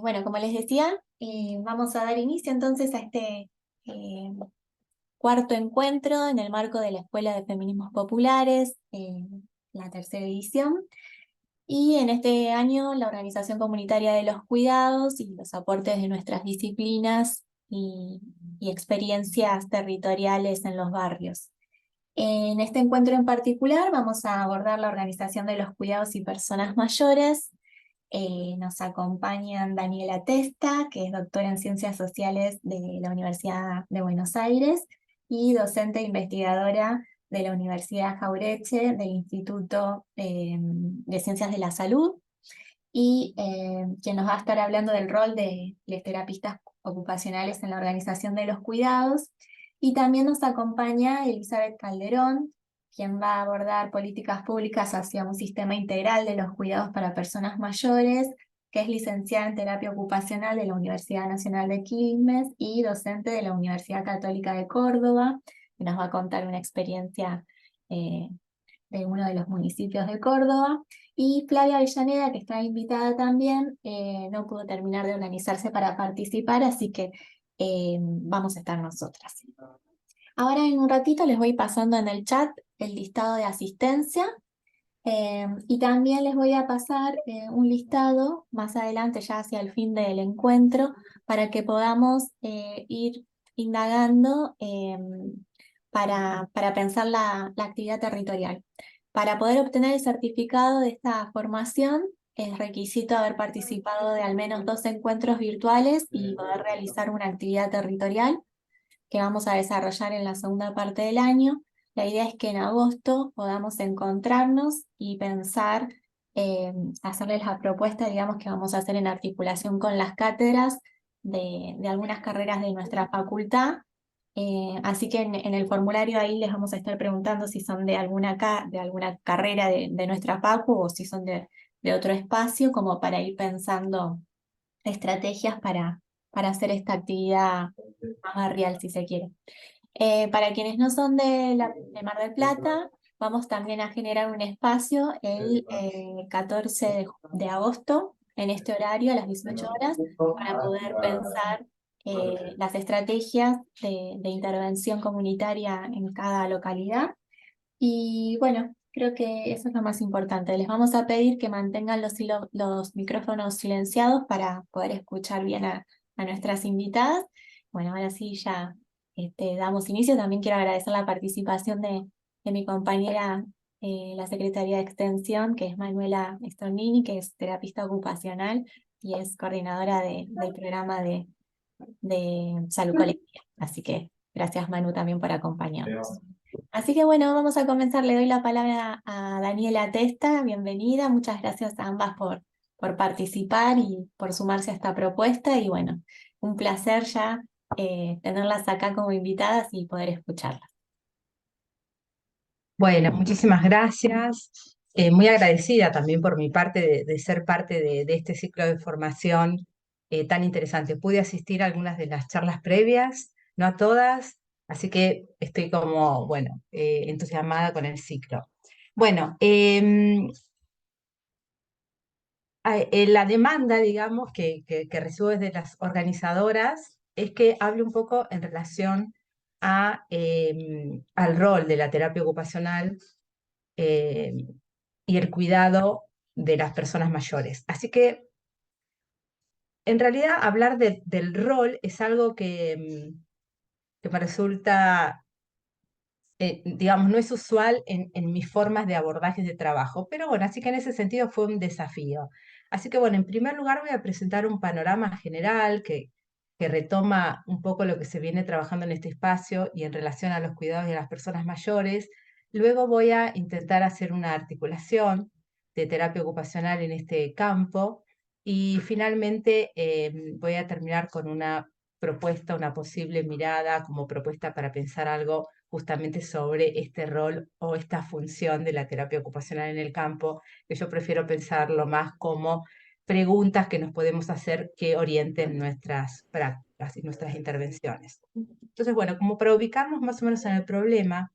Bueno, como les decía, vamos a dar inicio entonces a este eh, cuarto encuentro en el marco de la Escuela de Feminismos Populares, la tercera edición. Y en este año, la Organización Comunitaria de los Cuidados y los aportes de nuestras disciplinas y experiencias territoriales en los barrios. En este encuentro en particular vamos a abordar la organización de los cuidados y personas mayores. Nos acompañan Daniela Testa, que es doctora en Ciencias Sociales de la Universidad de Buenos Aires y docente e investigadora de la Universidad Jauretche del Instituto de Ciencias de la Salud, y quien nos va a estar hablando del rol de los terapistas ocupacionales en la organización de los cuidados. Y también nos acompaña Elizabeth Calderón, quien va a abordar políticas públicas hacia un sistema integral de los cuidados para personas mayores, que es licenciada en terapia ocupacional de la Universidad Nacional de Quilmes y docente de la Universidad Católica de Córdoba, que nos va a contar una experiencia eh, de uno de los municipios de Córdoba. Y Flavia Avellaneda, que está invitada también, no pudo terminar de organizarse para participar, así que vamos a estar nosotras. Ahora en un ratito les voy pasando en el chat el listado de asistencia, y también les voy a pasar un listado más adelante, ya hacia el fin del encuentro, para que podamos ir indagando, para pensar la actividad territorial. Para poder obtener el certificado de esta formación, es requisito haber participado de al menos 2 encuentros virtuales y poder realizar una actividad territorial que vamos a desarrollar en la segunda parte del año. La idea es que en agosto podamos encontrarnos y pensar, eh, hacerles la propuesta, digamos, que vamos a hacer en articulación con las cátedras de algunas carreras de nuestra facultad. Así que en el formulario ahí les vamos a estar preguntando si son de alguna carrera de nuestra facu o si son de otro espacio, como para ir pensando estrategias para hacer esta actividad más barrial, si se quiere. Para quienes no son de Mar del Plata, vamos también a generar un espacio el 14 de agosto, en este horario, a las 18 horas, para poder pensar las estrategias de intervención comunitaria en cada localidad. Y bueno, creo que eso es lo más importante. Les vamos a pedir que mantengan los micrófonos silenciados para poder escuchar bien a nuestras invitadas. Bueno, ahora sí ya damos inicio. También quiero agradecer la participación de mi compañera, la Secretaría de Extensión, que es Manuela Stornini, que es terapista ocupacional y es coordinadora del programa de salud colectiva. Así que gracias, Manu, también por acompañarnos. Así que bueno, vamos a comenzar. Le doy la palabra a Daniela Testa. Bienvenida. Muchas gracias a ambas por participar y por sumarse a esta propuesta. Y bueno, un placer ya tenerlas acá como invitadas y poder escucharlas. Bueno, muchísimas gracias. Muy agradecida también por mi parte de ser parte de este ciclo de formación tan interesante. Pude asistir a algunas de las charlas previas, no a todas, así que estoy como, bueno, entusiasmada con el ciclo. Bueno, la demanda, digamos, que recibo desde las organizadoras es que hable un poco en relación al rol de la terapia ocupacional eh, y el cuidado de las personas mayores. Así que, en realidad, hablar del rol es algo que me resulta, digamos, no es usual en mis formas de abordajes de trabajo, pero bueno, así que en ese sentido fue un desafío. Así que bueno, en primer lugar voy a presentar un panorama general que retoma un poco lo que se viene trabajando en este espacio y en relación a los cuidados de las personas mayores. Luego voy a intentar hacer una articulación de terapia ocupacional en este campo y finalmente voy a terminar con una propuesta, una posible mirada como propuesta para pensar algo justamente sobre este rol o esta función de la terapia ocupacional en el campo, que yo prefiero pensarlo más como preguntas que nos podemos hacer que orienten nuestras prácticas y nuestras intervenciones. Entonces, bueno, como para ubicarnos más o menos en el problema,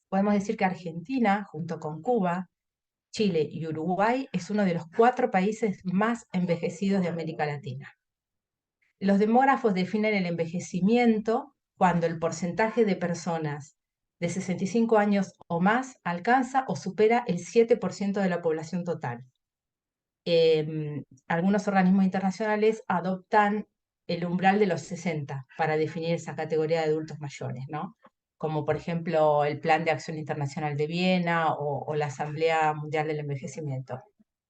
podemos decir que Argentina, junto con Cuba, Chile y Uruguay es uno de los 4 países más envejecidos de América Latina. Los demógrafos definen el envejecimiento cuando el porcentaje de personas de 65 años o más alcanza o supera el 7% de la población total. Algunos organismos internacionales adoptan el umbral de los 60 para definir esa categoría de adultos mayores, ¿no? Como por ejemplo el Plan de Acción Internacional de Viena o la Asamblea Mundial del Envejecimiento.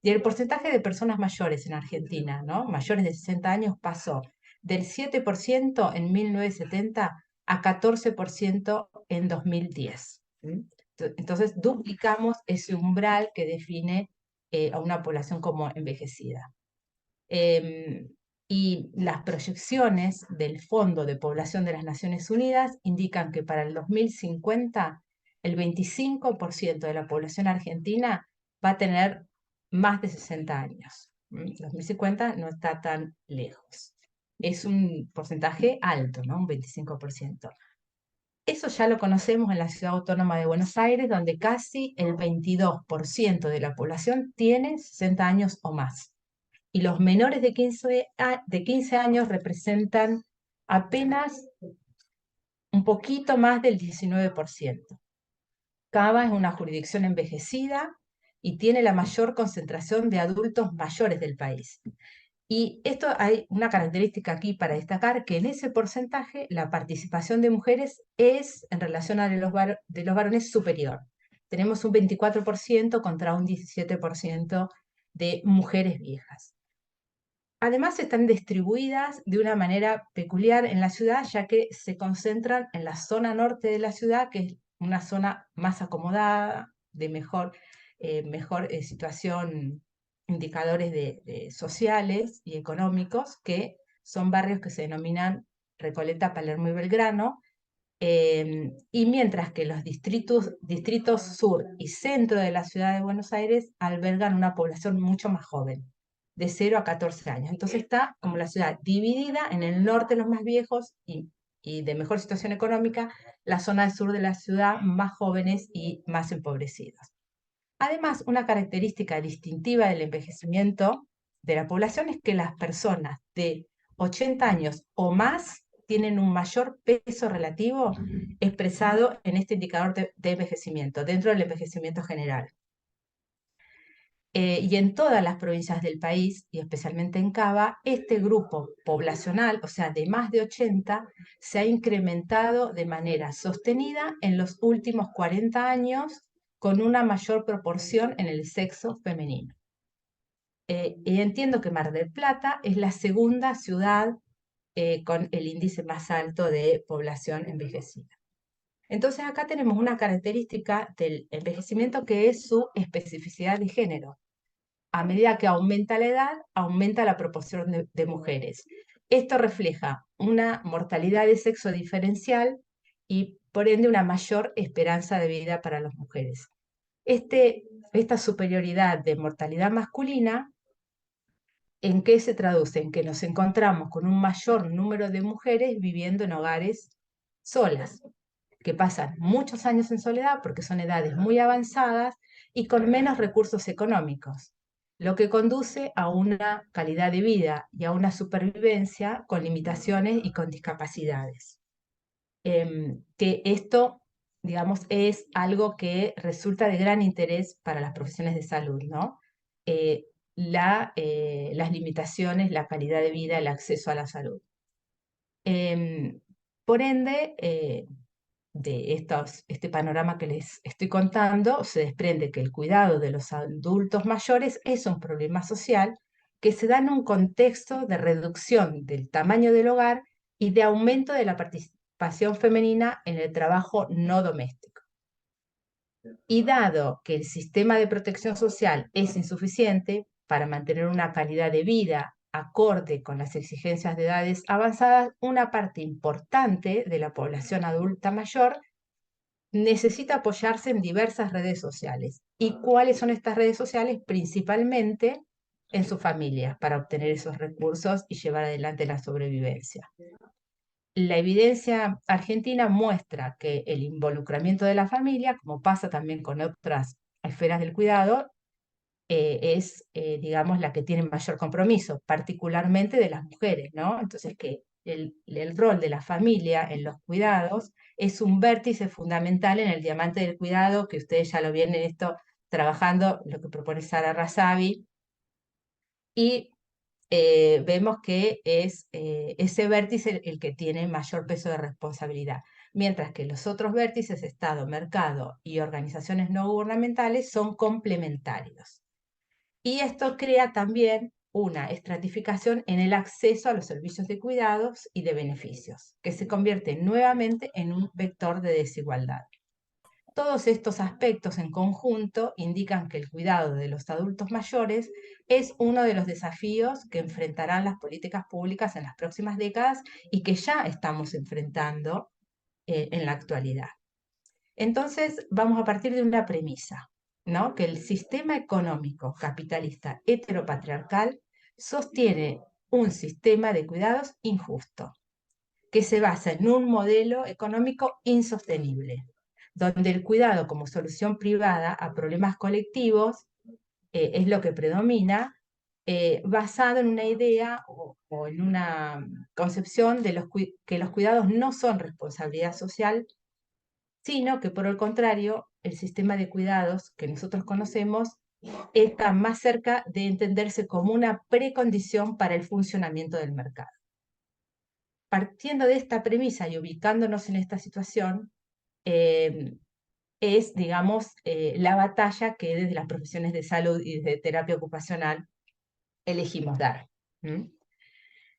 Y el porcentaje de personas mayores en Argentina, ¿no? Mayores de 60 años, pasó del 7% en 1970 a 14% en 2010. Entonces duplicamos ese umbral que define a una población como envejecida. Y las proyecciones del Fondo de Población de las Naciones Unidas indican que para el 2050 el 25% de la población argentina va a tener más de 60 años. 2050 no está tan lejos. Es un porcentaje alto, ¿no? Un 25%. Eso ya lo conocemos en la Ciudad Autónoma de Buenos Aires, donde casi el 22% de la población tiene 60 años o más. Y los menores de 15 años representan apenas un poquito más del 19%. Cava es una jurisdicción envejecida y tiene la mayor concentración de adultos mayores del país. Y esto, hay una característica aquí para destacar, que en ese porcentaje la participación de mujeres es, en relación a de los varones, superior. Tenemos un 24% contra un 17% de mujeres viejas. Además, están distribuidas de una manera peculiar en la ciudad, ya que se concentran en la zona norte de la ciudad, que es una zona más acomodada, de mejor situación, indicadores sociales y económicos, que son barrios que se denominan Recoleta, Palermo y Belgrano, y mientras que los distritos sur y centro de la ciudad de Buenos Aires albergan una población mucho más joven, de 0 a 14 años. Entonces está como la ciudad dividida en el norte los más viejos y de mejor situación económica, la zona del sur de la ciudad más jóvenes y más empobrecidos. Además, una característica distintiva del envejecimiento de la población es que las personas de 80 años o más tienen un mayor peso relativo expresado en este indicador de envejecimiento, dentro del envejecimiento general. Y en todas las provincias del país, y especialmente en Cava, este grupo poblacional, o sea, de más de 80, se ha incrementado de manera sostenida en los últimos 40 años, con una mayor proporción en el sexo femenino. Y entiendo que Mar del Plata es la segunda ciudad con el índice más alto de población envejecida. Entonces acá tenemos una característica del envejecimiento, que es su especificidad de género. A medida que aumenta la edad, aumenta la proporción de mujeres. Esto refleja una mortalidad de sexo diferencial y, por ende, una mayor esperanza de vida para las mujeres. Esta superioridad de mortalidad masculina, ¿en qué se traduce? En que nos encontramos con un mayor número de mujeres viviendo en hogares solas, que pasan muchos años en soledad porque son edades muy avanzadas y con menos recursos económicos, lo que conduce a una calidad de vida y a una supervivencia con limitaciones y con discapacidades. Que esto, digamos, es algo que resulta de gran interés para las profesiones de salud, ¿no? Las limitaciones, la calidad de vida, el acceso a la salud. Por ende, de este panorama que les estoy contando, se desprende que el cuidado de los adultos mayores es un problema social que se da en un contexto de reducción del tamaño del hogar y de aumento de la participación femenina en el trabajo no doméstico. Y dado que el sistema de protección social es insuficiente para mantener una calidad de vida acorde con las exigencias de edades avanzadas, una parte importante de la población adulta mayor necesita apoyarse en diversas redes sociales. ¿Y cuáles son estas redes sociales? Principalmente en su familia, para obtener esos recursos y llevar adelante la sobrevivencia. La evidencia argentina muestra que el involucramiento de la familia, como pasa también con otras esferas del cuidado, digamos, la que tiene mayor compromiso, particularmente de las mujeres, ¿no? Entonces, que el rol de la familia en los cuidados es un vértice fundamental en el diamante del cuidado, que ustedes ya lo vienen esto trabajando, lo que propone Sara Razavi, y vemos que es ese vértice el que tiene mayor peso de responsabilidad, mientras que los otros vértices, Estado, mercado y organizaciones no gubernamentales, son complementarios. Y esto crea también una estratificación en el acceso a los servicios de cuidados y de beneficios, que se convierte nuevamente en un vector de desigualdad. Todos estos aspectos en conjunto indican que el cuidado de los adultos mayores es uno de los desafíos que enfrentarán las políticas públicas en las próximas décadas y que ya estamos enfrentando en la actualidad. Entonces, vamos a partir de una premisa, ¿no? Que el sistema económico capitalista heteropatriarcal sostiene un sistema de cuidados injusto, que se basa en un modelo económico insostenible, donde el cuidado como solución privada a problemas colectivos es lo que predomina, basado en una idea o en una concepción de que los cuidados no son responsabilidad social, sino que por el contrario, el sistema de cuidados que nosotros conocemos está más cerca de entenderse como una precondición para el funcionamiento del mercado. Partiendo de esta premisa y ubicándonos en esta situación, es, digamos, la batalla que desde las profesiones de salud y desde terapia ocupacional elegimos dar. ¿Mm?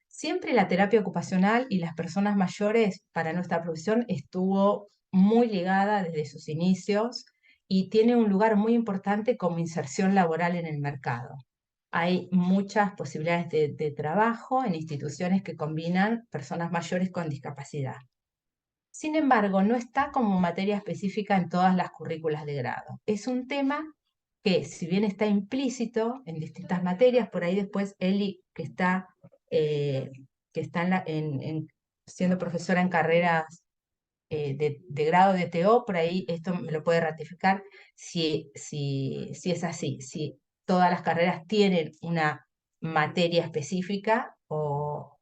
Siempre la terapia ocupacional y las personas mayores para nuestra profesión estuvo muy ligada desde sus inicios y tiene un lugar muy importante como inserción laboral en el mercado. Hay muchas posibilidades de trabajo en instituciones que combinan personas mayores con discapacidad. Sin embargo, no está como materia específica en todas las currículas de grado. Es un tema que, si bien está implícito en distintas materias, por ahí después Eli, eh, que está siendo profesora en carreras de grado de TO, por ahí esto me lo puede ratificar si es así, si todas las carreras tienen una materia específica o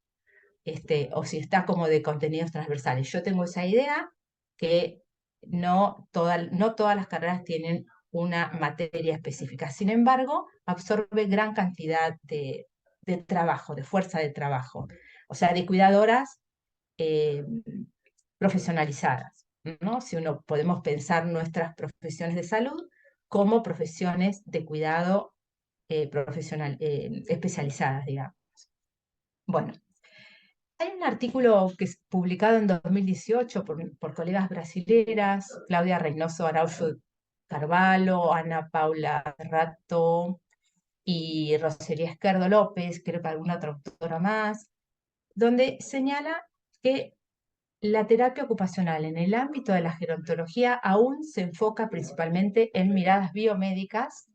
si está como de contenidos transversales. Yo tengo esa idea que no todas las carreras tienen una materia específica. Sin embargo, absorbe gran cantidad de trabajo, de fuerza de trabajo, o sea, de cuidadoras eh, profesionalizadas, ¿no? Si uno podemos pensar nuestras profesiones de salud como profesiones de cuidado profesional, especializadas, digamos. Bueno, hay un artículo que es publicado en 2018 por colegas brasileras, Claudia Reynoso Araújo Carvalho, Ana Paula Rato y Rosalía Esquerdo López, creo que alguna otra autora más, donde señala que la terapia ocupacional en el ámbito de la gerontología aún se enfoca principalmente en miradas biomédicas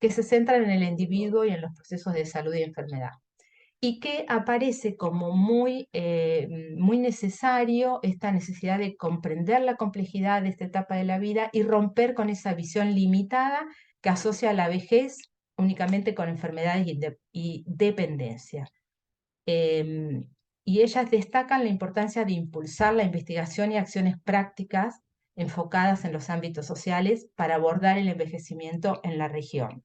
que se centran en el individuo y en los procesos de salud y enfermedad, y que aparece como muy necesario esta necesidad de comprender la complejidad de esta etapa de la vida y romper con esa visión limitada que asocia la vejez únicamente con enfermedades y dependencia. Em, y ellas destacan la importancia de impulsar la investigación y acciones prácticas enfocadas en los ámbitos sociales para abordar el envejecimiento en la región.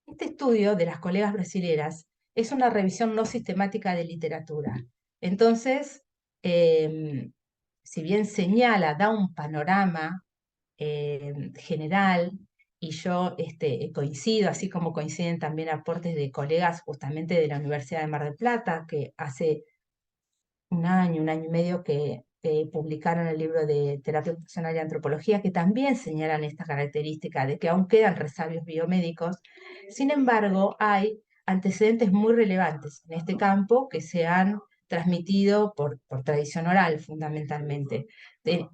Este estudio de las colegas brasileras es una revisión no sistemática de literatura. Entonces, si bien señala, da un panorama general, y yo coincido, así como coinciden también aportes de colegas justamente de la Universidad de Mar del Plata, que hace un año y medio que publicaron el libro de Terapia Ocupacional y Antropología, que también señalan esta característica de que aún quedan resabios biomédicos. Sin embargo, hay antecedentes muy relevantes en este campo que se han transmitido por tradición oral fundamentalmente,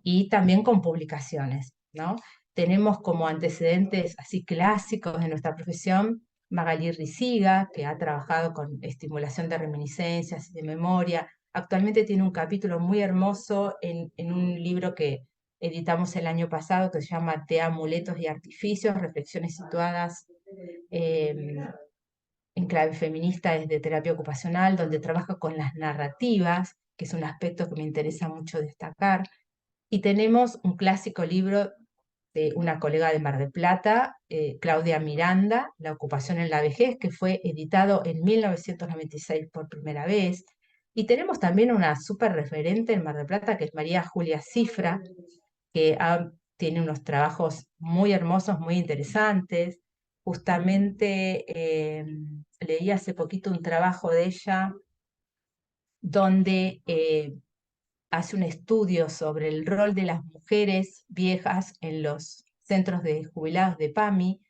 y también con publicaciones, ¿no? Tenemos como antecedentes así clásicos de nuestra profesión Magalí Riciga, que ha trabajado con estimulación de reminiscencias y de memoria. Actualmente tiene un capítulo muy hermoso en un libro que editamos el año pasado que se llama Te amuletos y artificios, reflexiones situadas eh, en clave feminista desde terapia ocupacional, donde trabaja con las narrativas, que es un aspecto que me interesa mucho destacar. Y tenemos un clásico libro de una colega de Mar del Plata, Claudia Miranda, La ocupación en la vejez, que fue editado en 1996 por primera vez. Y tenemos también una súper referente en Mar del Plata, que es María Julia Cifra, que tiene unos trabajos muy hermosos, muy interesantes. Justamente leí hace poquito un trabajo de ella donde hace un estudio sobre el rol de las mujeres viejas en los centros de jubilados de PAMI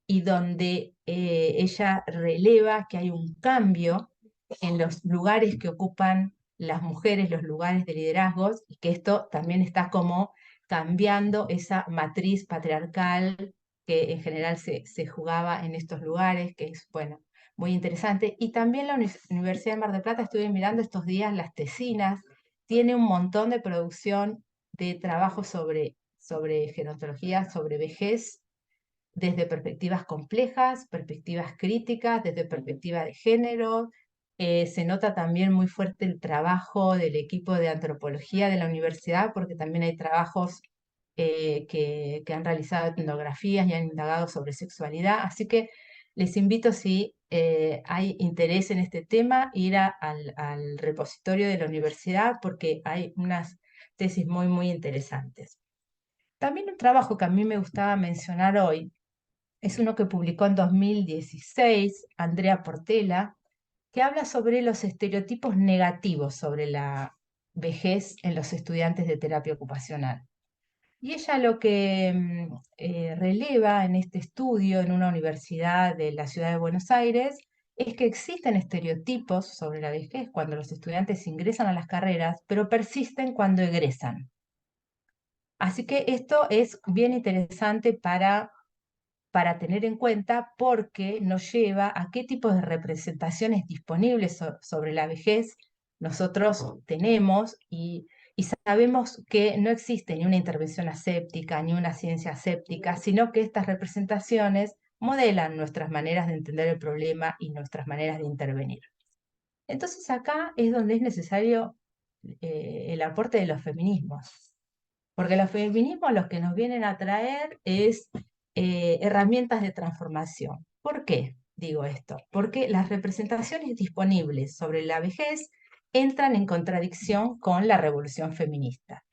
y donde ella releva que hay un cambio en los lugares que ocupan las mujeres, los lugares de liderazgos, y que esto también está como cambiando esa matriz patriarcal que en general se jugaba en estos lugares, que es, bueno, muy interesante. Y también la Universidad de Mar del Plata, estuve mirando estos días las tesinas, tiene un montón de producción de trabajo sobre gerontología, sobre vejez, desde perspectivas complejas, perspectivas críticas, desde perspectiva de género. Se nota también muy fuerte el trabajo del equipo de antropología de la universidad, porque también hay trabajos que han realizado etnografías y han indagado sobre sexualidad. Así que les invito, si hay interés en este tema, ir al repositorio de la universidad, porque hay unas tesis muy, muy interesantes. También un trabajo que a mí me gustaba mencionar hoy es uno que publicó en 2016 Andrea Portela, que habla sobre los estereotipos negativos sobre la vejez en los estudiantes de terapia ocupacional. Y ella lo que releva en este estudio en una universidad de la ciudad de Buenos Aires es que existen estereotipos sobre la vejez cuando los estudiantes ingresan a las carreras, pero persisten cuando egresan. Así que esto es bien interesante para tener en cuenta, porque nos lleva a qué tipo de representaciones disponibles sobre la vejez nosotros tenemos, y sabemos que no existe ni una intervención aséptica ni una ciencia aséptica, sino que estas representaciones modelan nuestras maneras de entender el problema y nuestras maneras de intervenir. Entonces acá es donde es necesario el aporte de los feminismos, porque los feminismos los que nos vienen a traer es herramientas de transformación. ¿Por qué digo esto? Porque las representaciones disponibles sobre la vejez entran en contradicción con la revolución feminista.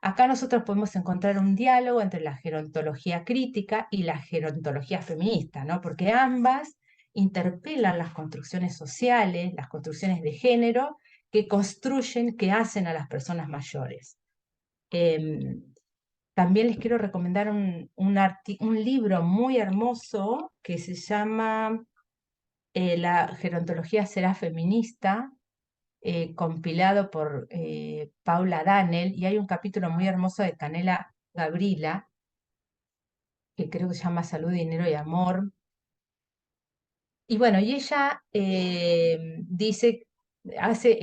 Acá nosotros podemos encontrar un diálogo entre la gerontología crítica y la gerontología feminista, ¿no? Porque ambas interpelan las construcciones sociales, las construcciones de género que construyen, que hacen a las personas mayores. Em, También les quiero recomendar un libro muy hermoso que se llama La gerontología será feminista, compilado por Paula Danel, y hay un capítulo muy hermoso de Canela Gabrila, que creo que se llama Salud, Dinero y Amor. Y bueno, y ella dice, hace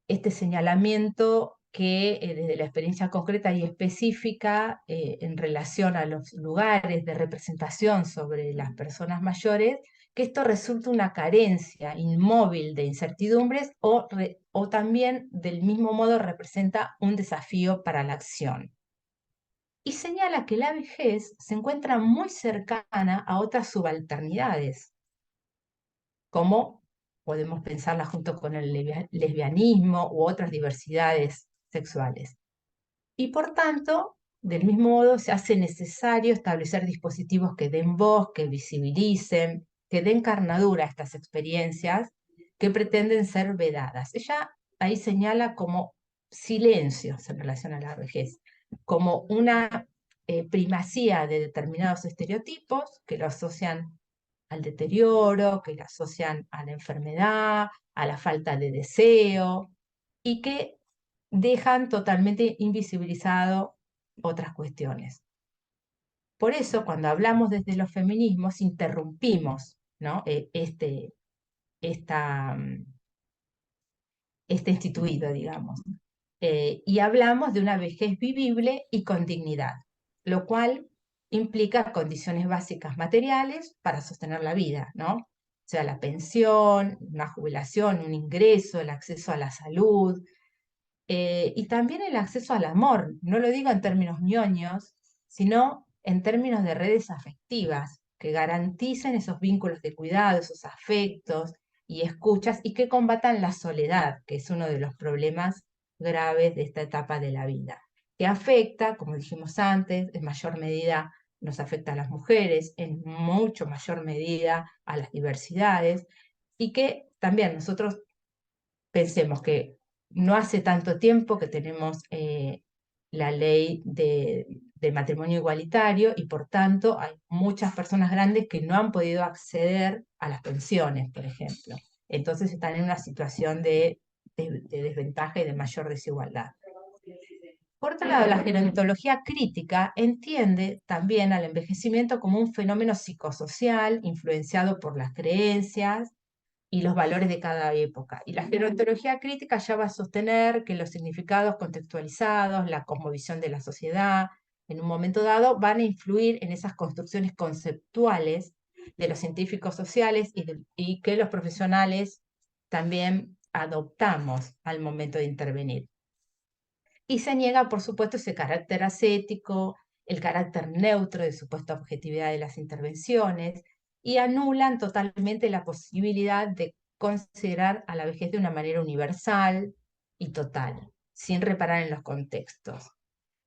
este señalamiento que desde la experiencia concreta y específica en relación a los lugares de representación sobre las personas mayores, que esto resulta una carencia inmóvil de incertidumbres, o también del mismo modo representa un desafío para la acción. Y señala que la vejez se encuentra muy cercana a otras subalternidades, como podemos pensarla junto con el lesbianismo u otras diversidades sexuales. Y por tanto, del mismo modo, se hace necesario establecer dispositivos que den voz, que visibilicen, que den carnadura a estas experiencias que pretenden ser vedadas. Ella ahí señala como silencios en relación a la vejez, como una primacía de determinados estereotipos que lo asocian al deterioro, que lo asocian a la enfermedad, a la falta de deseo, y que dejan totalmente invisibilizado otras cuestiones. Por eso, cuando hablamos desde los feminismos, interrumpimos, ¿no? Esta, este instituido, digamos, y hablamos de una vejez vivible y con dignidad, lo cual implica condiciones básicas materiales para sostener la vida, ¿no? O sea, la pensión, una jubilación, un ingreso, el acceso a la salud, y también el acceso al amor. No lo digo en términos ñoños, sino en términos de redes afectivas que garanticen esos vínculos de cuidado, esos afectos y escuchas, y que combatan la soledad, que es uno de los problemas graves de esta etapa de la vida, que afecta, como dijimos antes, en mayor medida nos afecta a las mujeres, en mucho mayor medida a las diversidades, y que también nosotros pensemos que no hace tanto tiempo que tenemos la ley de matrimonio igualitario, y por tanto hay muchas personas grandes que no han podido acceder a las pensiones, por ejemplo. Entonces están en una situación de desventaja y de mayor desigualdad. Por otro lado, la gerontología crítica entiende también al envejecimiento como un fenómeno psicosocial influenciado por las creencias y los valores de cada época. Y la gerontología crítica ya va a sostener que los significados contextualizados, la cosmovisión de la sociedad, en un momento dado, van a influir en esas construcciones conceptuales de los científicos sociales y que los profesionales también adoptamos al momento de intervenir. Y se niega, por supuesto, ese carácter ascético, el carácter neutro de supuesta objetividad de las intervenciones, y anulan totalmente la posibilidad de considerar a la vejez de una manera universal y total, sin reparar en los contextos.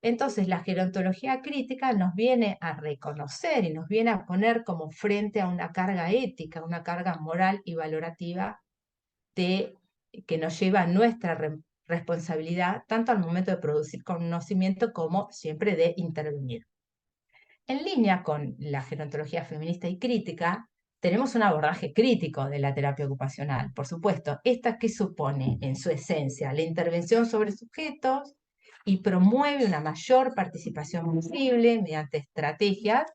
Entonces, la gerontología crítica nos viene a reconocer y nos viene a poner como frente a una carga ética, una carga moral y valorativa que nos lleva a nuestra responsabilidad, tanto al momento de producir conocimiento como siempre de intervenir. En línea con la gerontología feminista y crítica, tenemos un abordaje crítico de la terapia ocupacional. Por supuesto, esta que supone en su esencia la intervención sobre sujetos y promueve una mayor participación posible mediante estrategias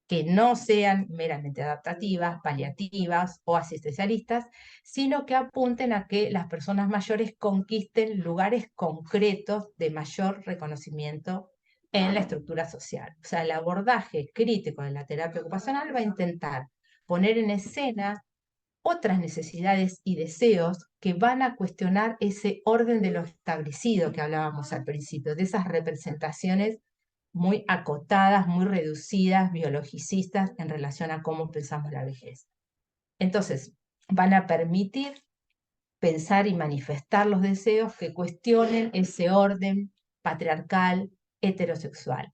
que no sean meramente adaptativas, paliativas o asistencialistas, sino que apunten a que las personas mayores conquisten lugares concretos de mayor reconocimiento en la estructura social. O sea, el abordaje crítico de la terapia ocupacional va a intentar poner en escena otras necesidades y deseos que van a cuestionar ese orden de lo establecido que hablábamos al principio, de esas representaciones muy acotadas, muy reducidas, biologicistas en relación a cómo pensamos la vejez. Entonces, van a permitir pensar y manifestar los deseos que cuestionen ese orden patriarcal, heterosexual.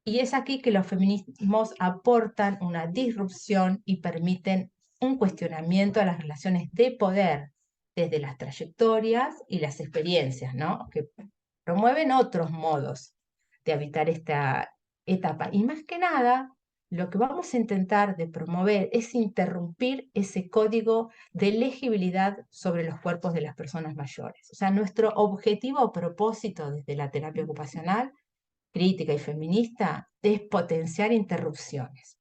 Y es aquí que los feminismos aportan una disrupción y permiten un cuestionamiento a las relaciones de poder desde las trayectorias y las experiencias, ¿no? Que promueven otros modos de habitar esta etapa. Y más que nada, lo que vamos a intentar de promover es interrumpir ese código de legibilidad sobre los cuerpos de las personas mayores. O sea, nuestro objetivo o propósito desde la terapia ocupacional crítica y feminista es potenciar interrupciones,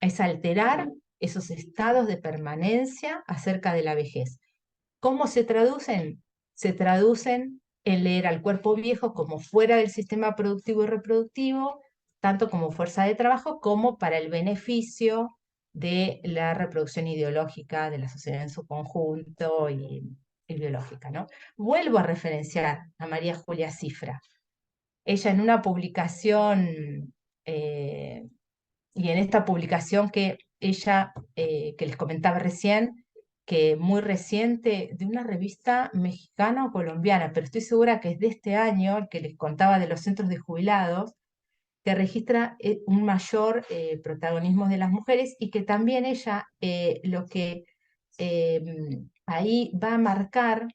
es alterar esos estados de permanencia acerca de la vejez. ¿Cómo se traducen? Se traducen en leer al cuerpo viejo como fuera del sistema productivo y reproductivo, tanto como fuerza de trabajo como para el beneficio de la reproducción ideológica de la sociedad en su conjunto y biológica, ¿no? Vuelvo a referenciar a María Julia Cifra. Ella en una publicación, y en esta publicación que ella, que les comentaba recién, que muy reciente, de una revista mexicana o colombiana, pero estoy segura que es de este año, el que les contaba de los centros de jubilados, que registra un mayor protagonismo de las mujeres, y que también ella lo que ahí va a marcar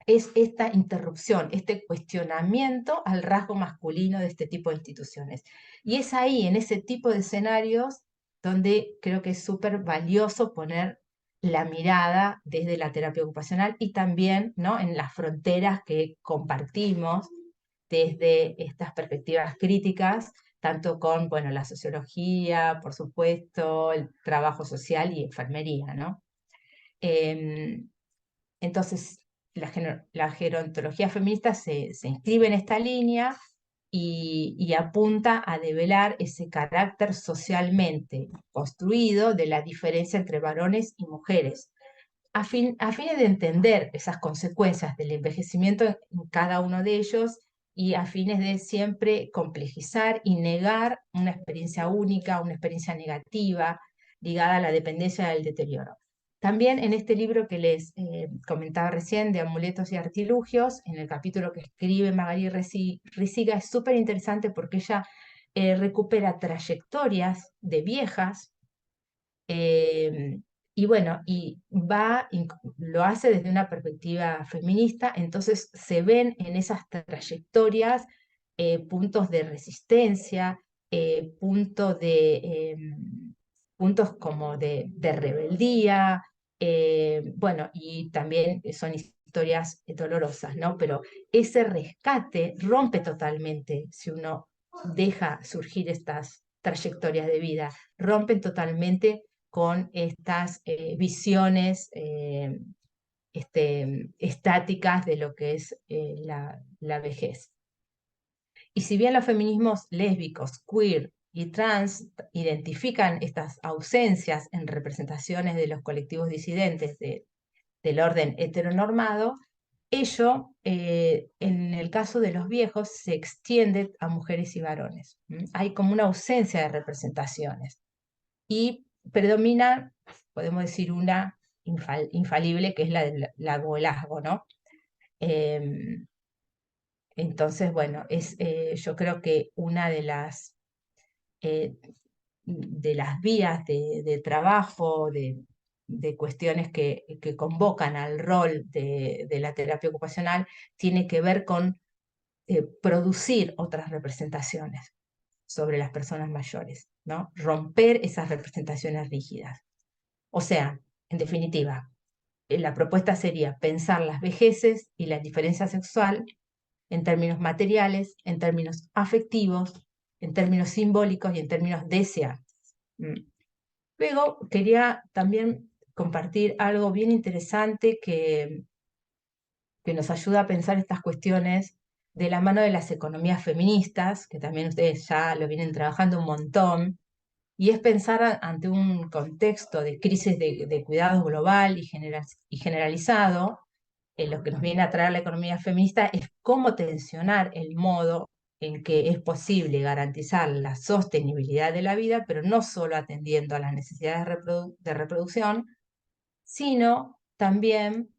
es esta interrupción, este cuestionamiento al rasgo masculino de este tipo de instituciones. Y es ahí, en ese tipo de escenarios, donde creo que es súper valioso poner la mirada desde la terapia ocupacional y también, ¿no?, en las fronteras que compartimos desde estas perspectivas críticas, tanto con, bueno, la sociología, por supuesto, el trabajo social y enfermería, ¿no? Entonces, la gerontología feminista se inscribe en esta línea y apunta a develar ese carácter socialmente construido de la diferencia entre varones y mujeres, a fines de entender esas consecuencias del envejecimiento en cada uno de ellos y a fines de siempre complejizar y negar una experiencia única, una experiencia negativa ligada a la dependencia del deterioro. También en este libro que les comentaba recién, de Amuletos y Artilugios, en el capítulo que escribe Magali Risiga, es súper interesante porque ella recupera trayectorias de viejas, y bueno, lo hace desde una perspectiva feminista, entonces se ven en esas trayectorias puntos de resistencia, puntos como de rebeldía, bueno, y también son historias dolorosas, ¿no? Pero ese rescate rompe totalmente si uno deja surgir estas trayectorias de vida, rompen totalmente con estas visiones estáticas de lo que es la vejez. Y si bien los feminismos lésbicos, queer y trans identifican estas ausencias en representaciones de los colectivos disidentes del orden heteronormado, ello, en el caso de los viejos, se extiende a mujeres y varones. Hay como una ausencia de representaciones y predomina, podemos decir, una infalible, que es la del abuelazgo, ¿no? Em, entonces, bueno, yo creo que una eh, de las vías de trabajo, de cuestiones que convocan al rol de la terapia ocupacional, tiene que ver con producir otras representaciones sobre las personas mayores, ¿no? Romper esas representaciones rígidas. O sea, en definitiva, la propuesta sería pensar las vejeces y la diferencia sexual en términos materiales, en términos afectivos, en términos simbólicos y en términos deseantes. Luego quería también compartir algo bien interesante que nos ayuda a pensar estas cuestiones de la mano de las economías feministas, que también ustedes ya lo vienen trabajando un montón, y es pensar ante un contexto de crisis de cuidados global y generalizado, lo que nos viene a traer la economía feminista es cómo tensionar el modo en que es posible garantizar la sostenibilidad de la vida, pero no solo atendiendo a las necesidades de reproducción, sino también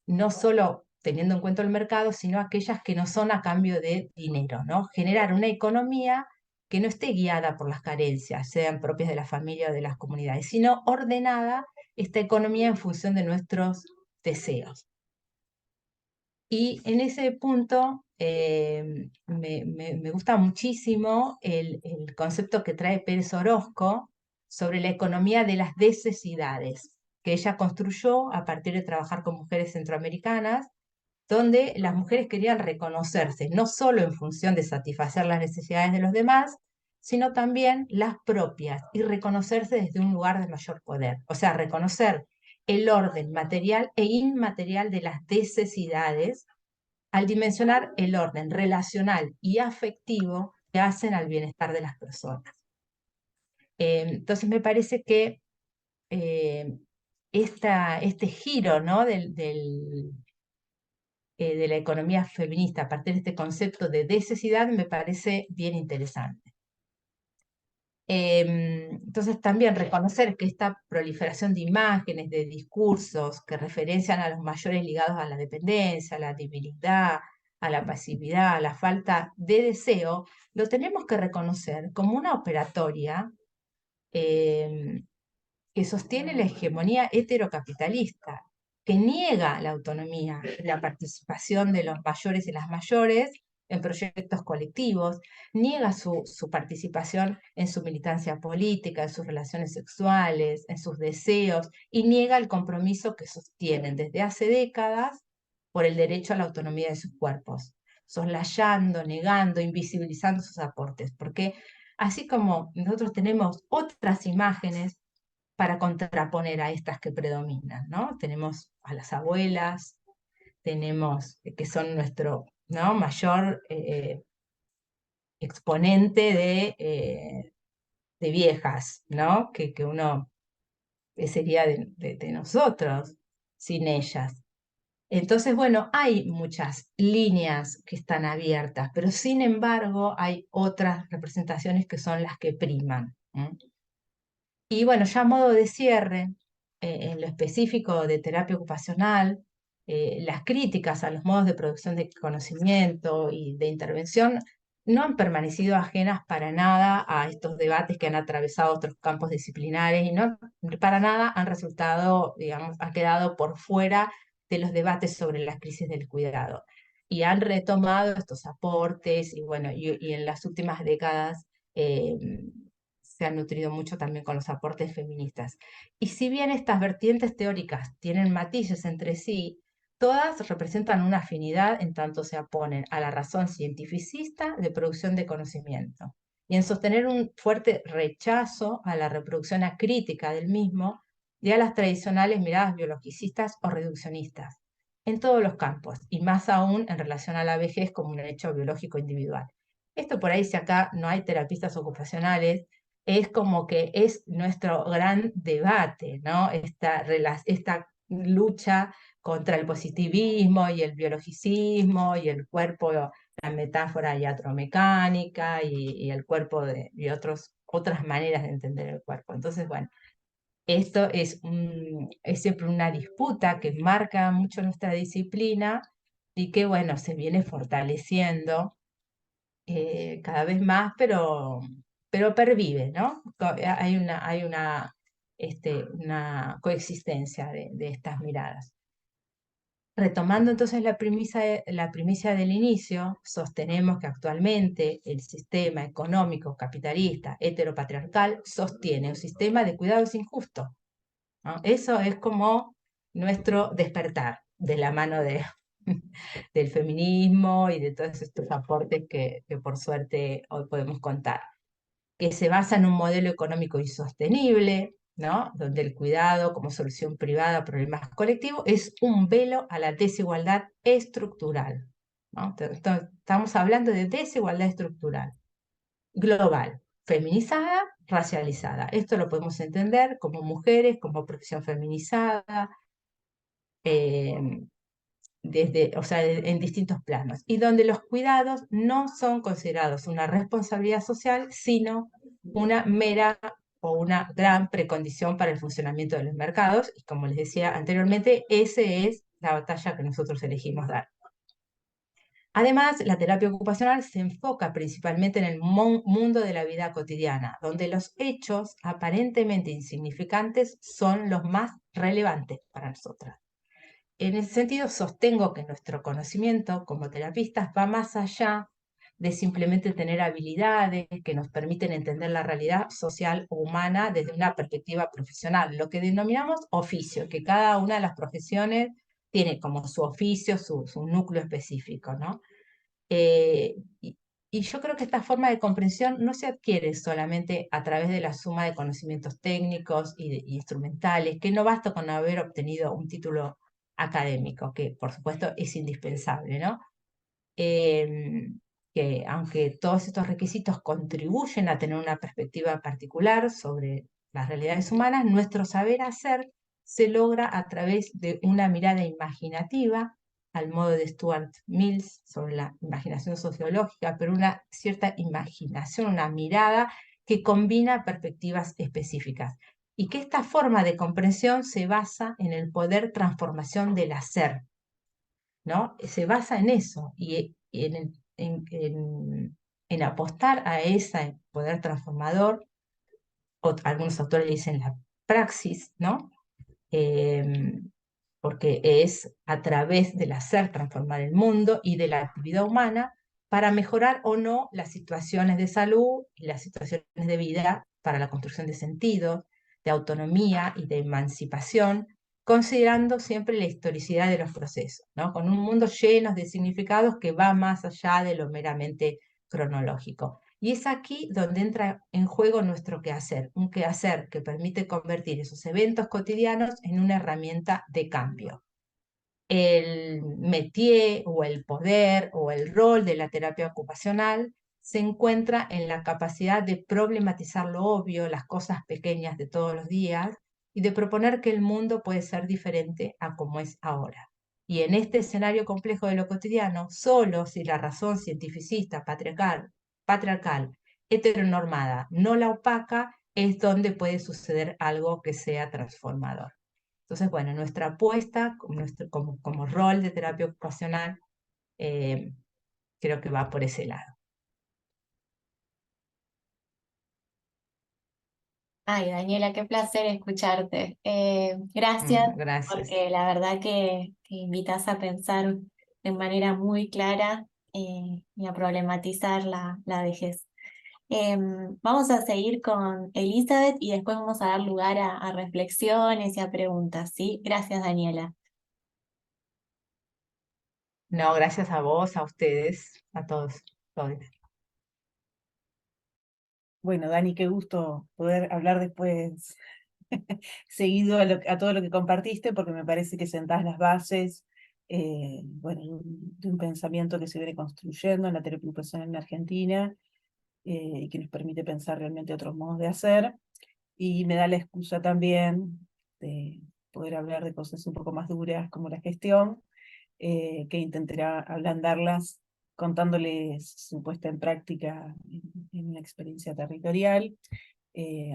no solo teniendo en cuenta el mercado, sino aquellas que no son a cambio de dinero, ¿no? Generar una economía que no esté guiada por las carencias, sean propias de la familia o de las comunidades, sino ordenada esta economía en función de nuestros deseos. Y en ese punto me gusta muchísimo el concepto que trae Pérez Orozco sobre la economía de las necesidades, que ella construyó a partir de trabajar con mujeres centroamericanas, donde las mujeres querían reconocerse, no solo en función de satisfacer las necesidades de los demás, sino también las propias, y reconocerse desde un lugar de mayor poder. O sea, reconocer el orden material e inmaterial de las necesidades al dimensionar el orden relacional y afectivo que hacen al bienestar de las personas. Entonces me parece que este giro, ¿no? De la economía feminista a partir de este concepto de necesidad me parece bien interesante. Entonces también reconocer que esta proliferación de imágenes, de discursos que referencian a los mayores ligados a la dependencia, a la debilidad, a la pasividad, a la falta de deseo, lo tenemos que reconocer como una operatoria que sostiene la hegemonía heterocapitalista, que niega la autonomía, la participación de los mayores y las mayores en proyectos colectivos, niega su participación en su militancia política, en sus relaciones sexuales, en sus deseos, y niega el compromiso que sostienen desde hace décadas por el derecho a la autonomía de sus cuerpos, soslayando, negando, invisibilizando sus aportes, porque así como nosotros tenemos otras imágenes para contraponer a estas que predominan, ¿no? Tenemos a las abuelas, tenemos que son ¿no? Mayor exponente de viejas, ¿no? Que uno sería de nosotros sin ellas. Entonces, bueno, hay muchas líneas que están abiertas, pero sin embargo hay otras representaciones que son las que priman. Y bueno, ya a modo de cierre, en lo específico de terapia ocupacional, las críticas a los modos de producción de conocimiento y de intervención no han permanecido ajenas para nada a estos debates que han atravesado otros campos disciplinares y no para nada han resultado, digamos, han quedado por fuera de los debates sobre las crisis del cuidado. Y han retomado estos aportes y bueno, y en las últimas décadas eh, se han nutrido mucho también con los aportes feministas. Y si bien estas vertientes teóricas tienen matices entre sí, todas representan una afinidad en tanto se oponen a la razón cientificista de producción de conocimiento y en sostener un fuerte rechazo a la reproducción acrítica del mismo y a las tradicionales miradas biologicistas o reduccionistas en todos los campos, y más aún en relación a la vejez como un hecho biológico individual. Esto por ahí, si acá no hay terapistas ocupacionales, es como que es nuestro gran debate, ¿no? Esta lucha contra el positivismo y el biologicismo y el cuerpo, la metáfora iatromecánica y el cuerpo y otras maneras de entender el cuerpo. Entonces, bueno, esto es siempre una disputa que marca mucho nuestra disciplina y que, bueno, se viene fortaleciendo cada vez más, pero pervive, ¿no? Hay una coexistencia de estas miradas. Retomando entonces la primicia del inicio, sostenemos que actualmente el sistema económico capitalista heteropatriarcal sostiene un sistema de cuidados injusto, ¿no? Eso es como nuestro despertar de la mano del feminismo y de todos estos aportes que por suerte hoy podemos contar, que se basa en un modelo económico insostenible, ¿no? Donde el cuidado como solución privada a problemas colectivos es un velo a la desigualdad estructural, ¿no? Estamos hablando de desigualdad estructural, global, feminizada, racializada. Esto lo podemos entender como mujeres, como profesión feminizada, eh, o sea, en distintos planos, y donde los cuidados no son considerados una responsabilidad social, sino una mera o una gran precondición para el funcionamiento de los mercados, y como les decía anteriormente, esa es la batalla que nosotros elegimos dar. Además, la terapia ocupacional se enfoca principalmente en el mundo de la vida cotidiana, donde los hechos aparentemente insignificantes son los más relevantes para nosotras. En ese sentido, sostengo que nuestro conocimiento como terapistas va más allá de simplemente tener habilidades que nos permiten entender la realidad social o humana desde una perspectiva profesional, lo que denominamos oficio, que cada una de las profesiones tiene como su oficio, su núcleo específico, ¿no? Eh, y, y yo creo que esta forma de comprensión no se adquiere solamente a través de la suma de conocimientos técnicos y instrumentales, que no basta con haber obtenido un título académico, que por supuesto es indispensable, ¿no? Que aunque todos estos requisitos contribuyen a tener una perspectiva particular sobre las realidades humanas, nuestro saber hacer se logra a través de una mirada imaginativa, al modo de Stuart Mills sobre la imaginación sociológica, pero una cierta imaginación, una mirada que combina perspectivas específicas. Y que esta forma de comprensión se basa en el poder transformación del hacer, ¿no? Se basa en eso y en apostar a ese poder transformador, o algunos autores dicen la praxis, ¿no? Porque es a través del hacer transformar el mundo y de la actividad humana para mejorar o no las situaciones de salud y las situaciones de vida para la construcción de sentido, de autonomía y de emancipación, considerando siempre la historicidad de los procesos, ¿no? Con un mundo lleno de significados que va más allá de lo meramente cronológico. Y es aquí donde entra en juego nuestro quehacer, un quehacer que permite convertir esos eventos cotidianos en una herramienta de cambio. el métier o el poder o el rol de la terapia ocupacional se encuentra en la capacidad de problematizar lo obvio, las cosas pequeñas de todos los días, y de proponer que el mundo puede ser diferente a como es ahora. Y en este escenario complejo de lo cotidiano, solo si la razón cientificista, patriarcal, heteronormada, no la opaca, es donde puede suceder algo que sea transformador. Entonces, bueno, nuestra apuesta como rol de terapia ocupacional eh, creo que va por ese lado. Ay, Daniela, qué placer escucharte. Gracias, Gracias. porque la verdad que invitas a pensar de manera muy clara y a problematizar la vejez. Vamos a seguir con Elizabeth y después vamos a dar lugar a reflexiones y a preguntas, ¿sí? Gracias, Daniela. No, gracias a vos, a ustedes, a todos. Todos. Bueno, Dani, qué gusto poder hablar después seguido a todo lo que compartiste, porque me parece que sentás las bases, bueno, de un pensamiento que se viene construyendo en la terapia ocupacional en Argentina, y que nos permite pensar realmente otros modos de hacer, y me da la excusa también de poder hablar de cosas un poco más duras como la gestión, que intentaré ablandarlas contándoles su puesta en práctica en una experiencia territorial.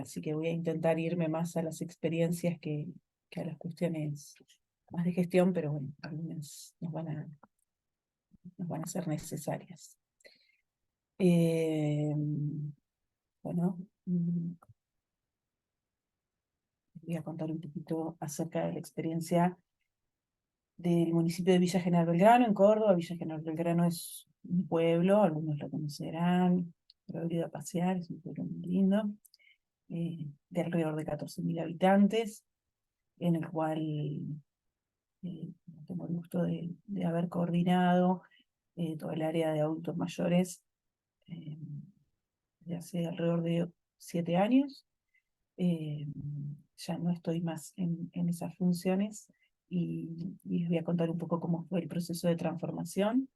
Así que voy a intentar irme más a las experiencias que a las cuestiones más de gestión, pero bueno, algunas nos van a ser necesarias. Bueno, voy a contar un poquito acerca de la experiencia del municipio de Villa General Belgrano, en Córdoba. Villa General Belgrano es un pueblo, algunos lo conocerán, pero he ido a pasear, es un pueblo muy lindo, de alrededor de 14.000 habitantes, en el cual tengo el gusto de haber coordinado todo el área de adultos mayores eh, de hace alrededor de 7 años. Eh, ya no estoy más en esas funciones, y les voy a contar un poco cómo fue el proceso de transformación.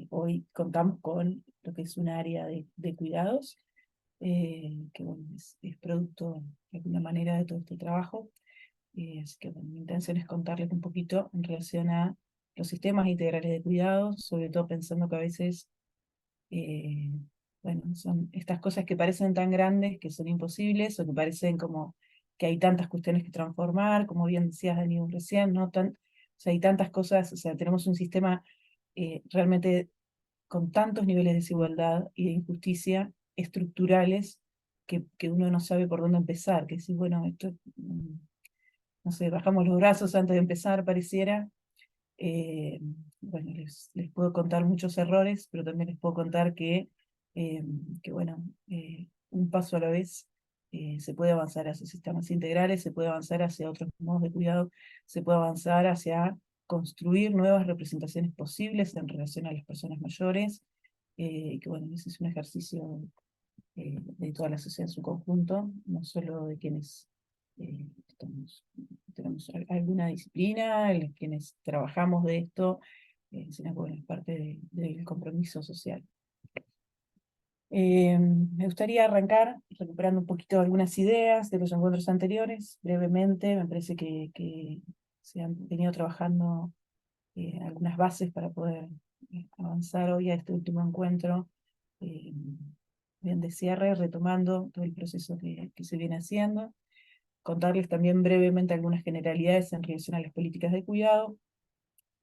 Hoy contamos con lo que es un área de cuidados, que bueno, es producto de alguna manera de todo este trabajo. Así que bueno, mi intención es contarles un poquito en relación a los sistemas integrales de cuidados, sobre todo pensando que a veces, eh, bueno, son estas cosas que parecen tan grandes que son imposibles, o que parecen como que hay tantas cuestiones que transformar, como bien decías, Dani, recién, ¿no? O sea, hay tantas cosas, o sea, tenemos un sistema realmente con tantos niveles de desigualdad y de injusticia estructurales, que uno no sabe por dónde empezar, que si, bueno, esto, no sé, bajamos los brazos antes de empezar, pareciera. Eh, bueno, les puedo contar muchos errores, pero también les puedo contar eh, bueno, un paso a la vez, se puede avanzar hacia sistemas integrales, se puede avanzar hacia otros modos de cuidado, se puede avanzar hacia construir nuevas representaciones posibles en relación a las personas mayores, y que bueno, ese es un ejercicio de toda la sociedad en su conjunto, no solo de quienes tenemos alguna disciplina, quienes trabajamos de esto, sino que bueno, es parte del compromiso social. Me gustaría arrancar recuperando un poquito algunas ideas de los encuentros anteriores, brevemente. Me parece que se han venido trabajando algunas bases para poder avanzar hoy a este último encuentro, eh, bien de cierre, retomando todo el proceso que se viene haciendo. Contarles también brevemente algunas generalidades en relación a las políticas de cuidado.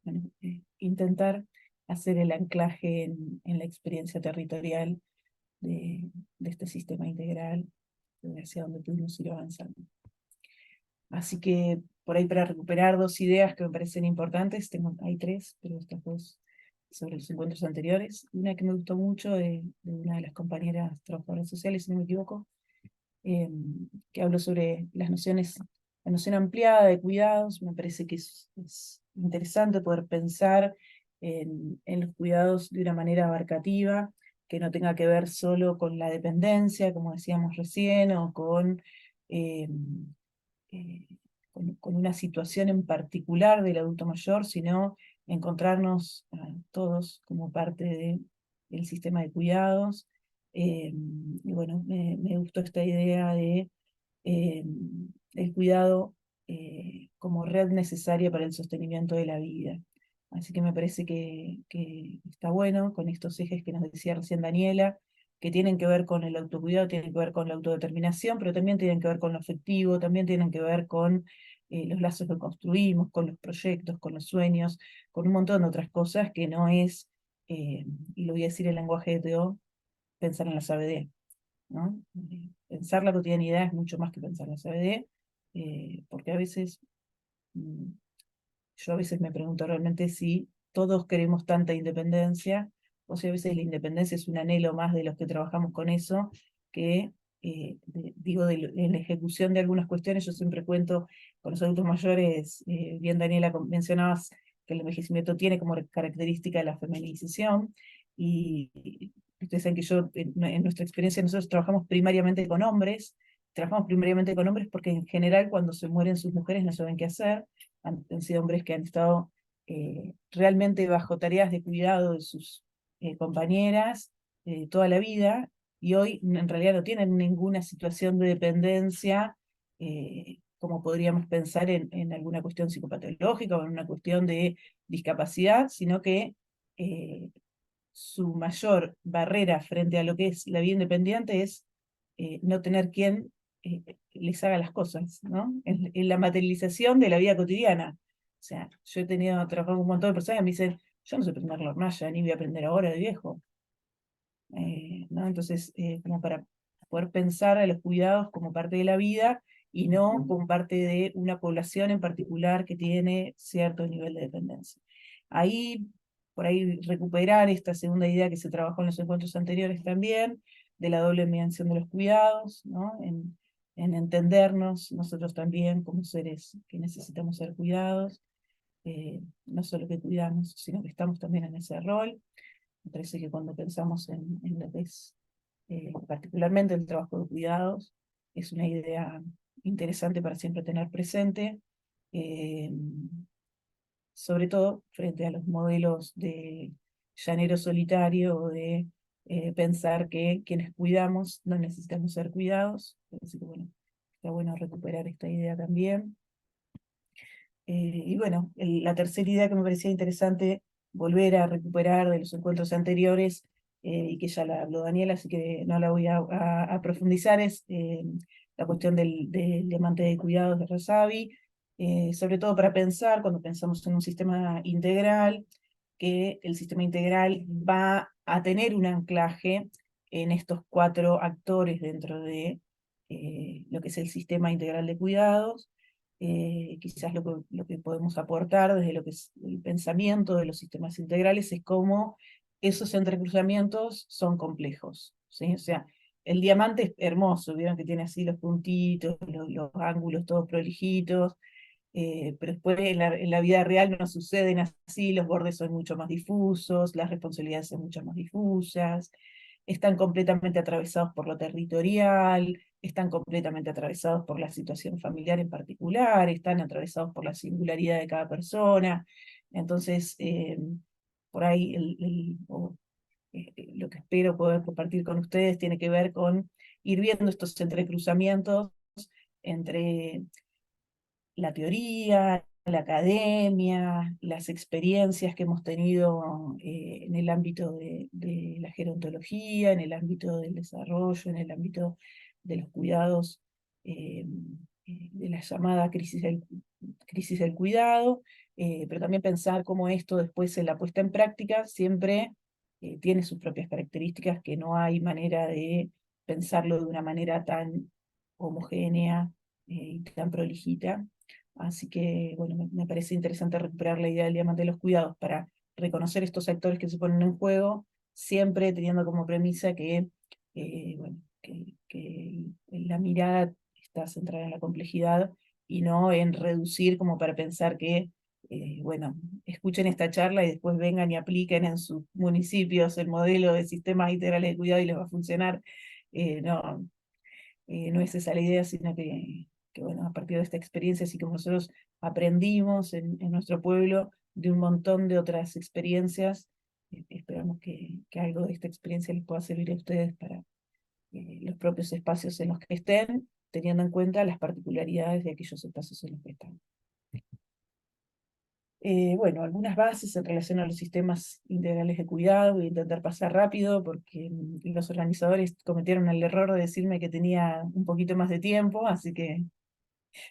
Bueno, intentar hacer el anclaje en la experiencia territorial de este sistema integral, hacia donde pudimos ir avanzando. Así que por ahí, para recuperar dos ideas que me parecen importantes, hay tres, pero estas dos sobre los encuentros anteriores. Una que me gustó mucho de una de las compañeras trabajadoras sociales, si no me equivoco, que habló sobre las nociones, la noción ampliada de cuidados. Me parece que es interesante poder pensar en los cuidados de una manera abarcativa, que no tenga que ver solo con la dependencia, como decíamos recién, o eh, con con una situación en particular del adulto mayor, sino encontrarnos todos como parte del sistema de cuidados. Y bueno, me gustó esta idea de el cuidado como red necesaria para el sostenimiento de la vida. Así que me parece que está bueno con estos ejes que nos decía recién Daniela, que tienen que ver con el autocuidado, tienen que ver con la autodeterminación, pero también tienen que ver con lo afectivo, también tienen que ver con los lazos que construimos, con los proyectos, con los sueños, con un montón de otras cosas que no es, y lo voy a decir en lenguaje de Teo, pensar en la CBD, ¿no? Pensar la cotidianidad es mucho más que pensar la CBD, porque a veces mm, yo a veces me pregunto realmente si todos queremos tanta independencia, o si a veces la independencia es un anhelo más de los que trabajamos con eso, que, digo, en la ejecución de algunas cuestiones. Yo siempre cuento con los adultos mayores, bien Daniela mencionabas que el envejecimiento tiene como característica la feminización, y ustedes saben que yo, en nuestra experiencia, nosotros trabajamos primariamente con hombres porque en general cuando se mueren sus mujeres no saben qué hacer. Han sido hombres que han estado realmente bajo tareas de cuidado de sus compañeras toda la vida, y hoy en realidad no tienen ninguna situación de dependencia, como podríamos pensar en alguna cuestión psicopatológica o en una cuestión de discapacidad, sino que su mayor barrera frente a lo que es la vida independiente es no tener quien les haga las cosas, ¿no? En la materialización de la vida cotidiana. O sea, yo he trabajado con un montón de personas que me dicen, yo no sé prender la hornalla, ni voy a aprender ahora de viejo. ¿No? Entonces, como para poder pensar a los cuidados como parte de la vida y no como parte de una población en particular que tiene cierto nivel de dependencia. Ahí, por ahí recuperar esta segunda idea que se trabajó en los encuentros anteriores también, de la doble dimensión de los cuidados, ¿no? En entendernos nosotros también como seres que necesitamos ser cuidados, no solo que cuidamos, sino que estamos también en ese rol. Me parece que cuando pensamos en lo que es particularmente el trabajo de cuidados, es una idea interesante para siempre tener presente, eh, sobre todo frente a los modelos de llanero solitario o de pensar que quienes cuidamos no necesitamos ser cuidados. Así que bueno, está bueno recuperar esta idea también. Y bueno, la tercera idea que me parecía interesante volver a recuperar de los encuentros anteriores, y que ya la habló Daniela, así que no la voy a profundizar, es la cuestión del diamante de cuidados de Razavi, sobre todo para pensar, cuando pensamos en un sistema integral, que el sistema integral va a tener un anclaje en estos 4 actores dentro de lo que es el sistema integral de cuidados. Quizás lo que podemos aportar desde lo que es el pensamiento de los sistemas integrales es cómo esos entrecruzamientos son complejos, ¿sí? O sea, el diamante es hermoso, vieron que tiene así los puntitos, los ángulos todos prolijitos, pero después en la vida real no suceden así, los bordes son mucho más difusos, las responsabilidades son mucho más difusas, están completamente atravesados por lo territorial, están completamente atravesados por la situación familiar en particular, están atravesados por la singularidad de cada persona. Entonces, por ahí lo que espero poder compartir con ustedes tiene que ver con ir viendo estos entrecruzamientos entre la teoría, la academia, las experiencias que hemos tenido en el ámbito de la gerontología, en el ámbito del desarrollo, en el ámbito de los cuidados, de la llamada crisis del cuidado, pero también pensar cómo esto después en la puesta en práctica siempre tiene sus propias características, que no hay manera de pensarlo de una manera tan homogénea y tan prolijita. Así que, bueno, me parece interesante recuperar la idea del diamante de los cuidados para reconocer estos actores que se ponen en juego, siempre teniendo como premisa que, bueno, que la mirada está centrada en la complejidad y no en reducir como para pensar que, bueno, escuchen esta charla y después vengan y apliquen en sus municipios el modelo de sistemas integrales de cuidado y les va a funcionar. No, no es esa la idea, sino que bueno, a partir de esta experiencia, así como nosotros aprendimos en nuestro pueblo de un montón de otras experiencias, esperamos que algo de esta experiencia les pueda servir a ustedes para los propios espacios en los que estén, teniendo en cuenta las particularidades de aquellos espacios en los que están. Bueno, algunas bases en relación a los sistemas integrales de cuidado, voy a intentar pasar rápido porque los organizadores cometieron el error de decirme que tenía un poquito más de tiempo, así que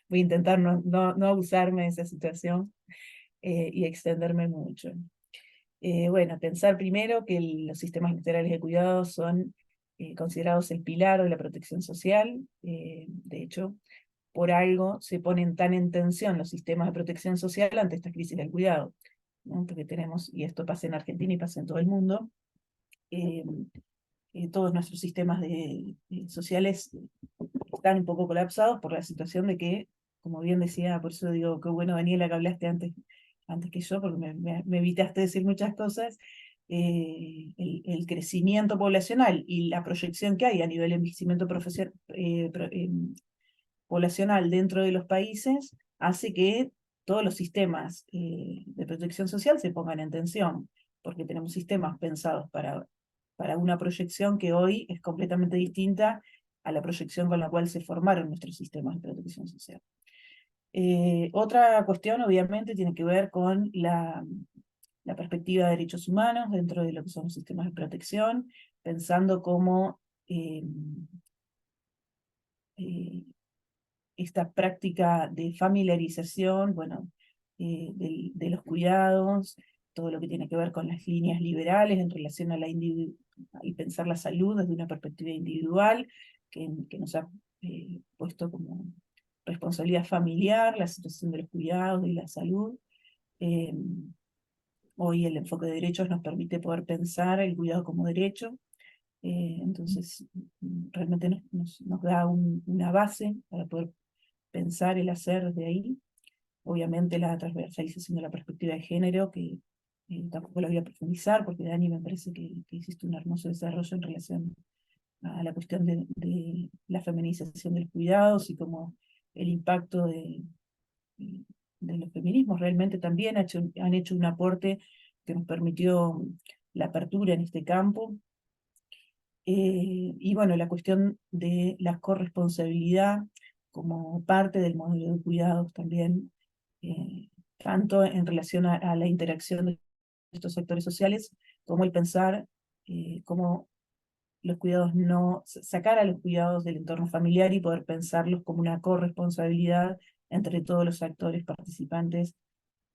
voy a intentar no abusarme de esa situación y extenderme mucho. Bueno, pensar primero que los sistemas integrales de cuidado son considerados el pilar de la protección social. De hecho, por algo se ponen tan en tensión los sistemas de protección social ante esta crisis del cuidado, ¿no? Porque tenemos, y esto pasa en Argentina y pasa en todo el mundo, todos nuestros sistemas sociales están un poco colapsados por la situación de que, como bien decía, por eso digo, qué bueno Daniela que hablaste antes que yo, porque me evitaste decir muchas cosas, el crecimiento poblacional y la proyección que hay a nivel de envejecimiento poblacional dentro de los países hace que todos los sistemas de protección social se pongan en tensión, porque tenemos sistemas pensados para una proyección que hoy es completamente distinta a la proyección con la cual se formaron nuestros sistemas de protección social. Otra cuestión, obviamente, tiene que ver con la perspectiva de derechos humanos dentro de lo que son los sistemas de protección, pensando cómo esta práctica de familiarización, bueno, de los cuidados, todo lo que tiene que ver con las líneas liberales en relación a y pensar la salud desde una perspectiva individual, que nos ha puesto como responsabilidad familiar, la situación de los cuidados y la salud. Hoy el enfoque de derechos nos permite poder pensar el cuidado como derecho, entonces realmente nos da una base para poder pensar el hacer desde ahí. Obviamente la transversalización de la perspectiva de género, que tampoco la voy a profundizar, porque Dani me parece que hiciste un hermoso desarrollo en relación a la cuestión de la feminización de los cuidados y cómo el impacto de los feminismos realmente también han hecho un aporte que nos permitió la apertura en este campo. Y bueno, la cuestión de la corresponsabilidad como parte del modelo de cuidados también, tanto en relación a la interacción de estos sectores sociales, como el pensar cómo los cuidados sacar a los cuidados del entorno familiar y poder pensarlos como una corresponsabilidad entre todos los actores participantes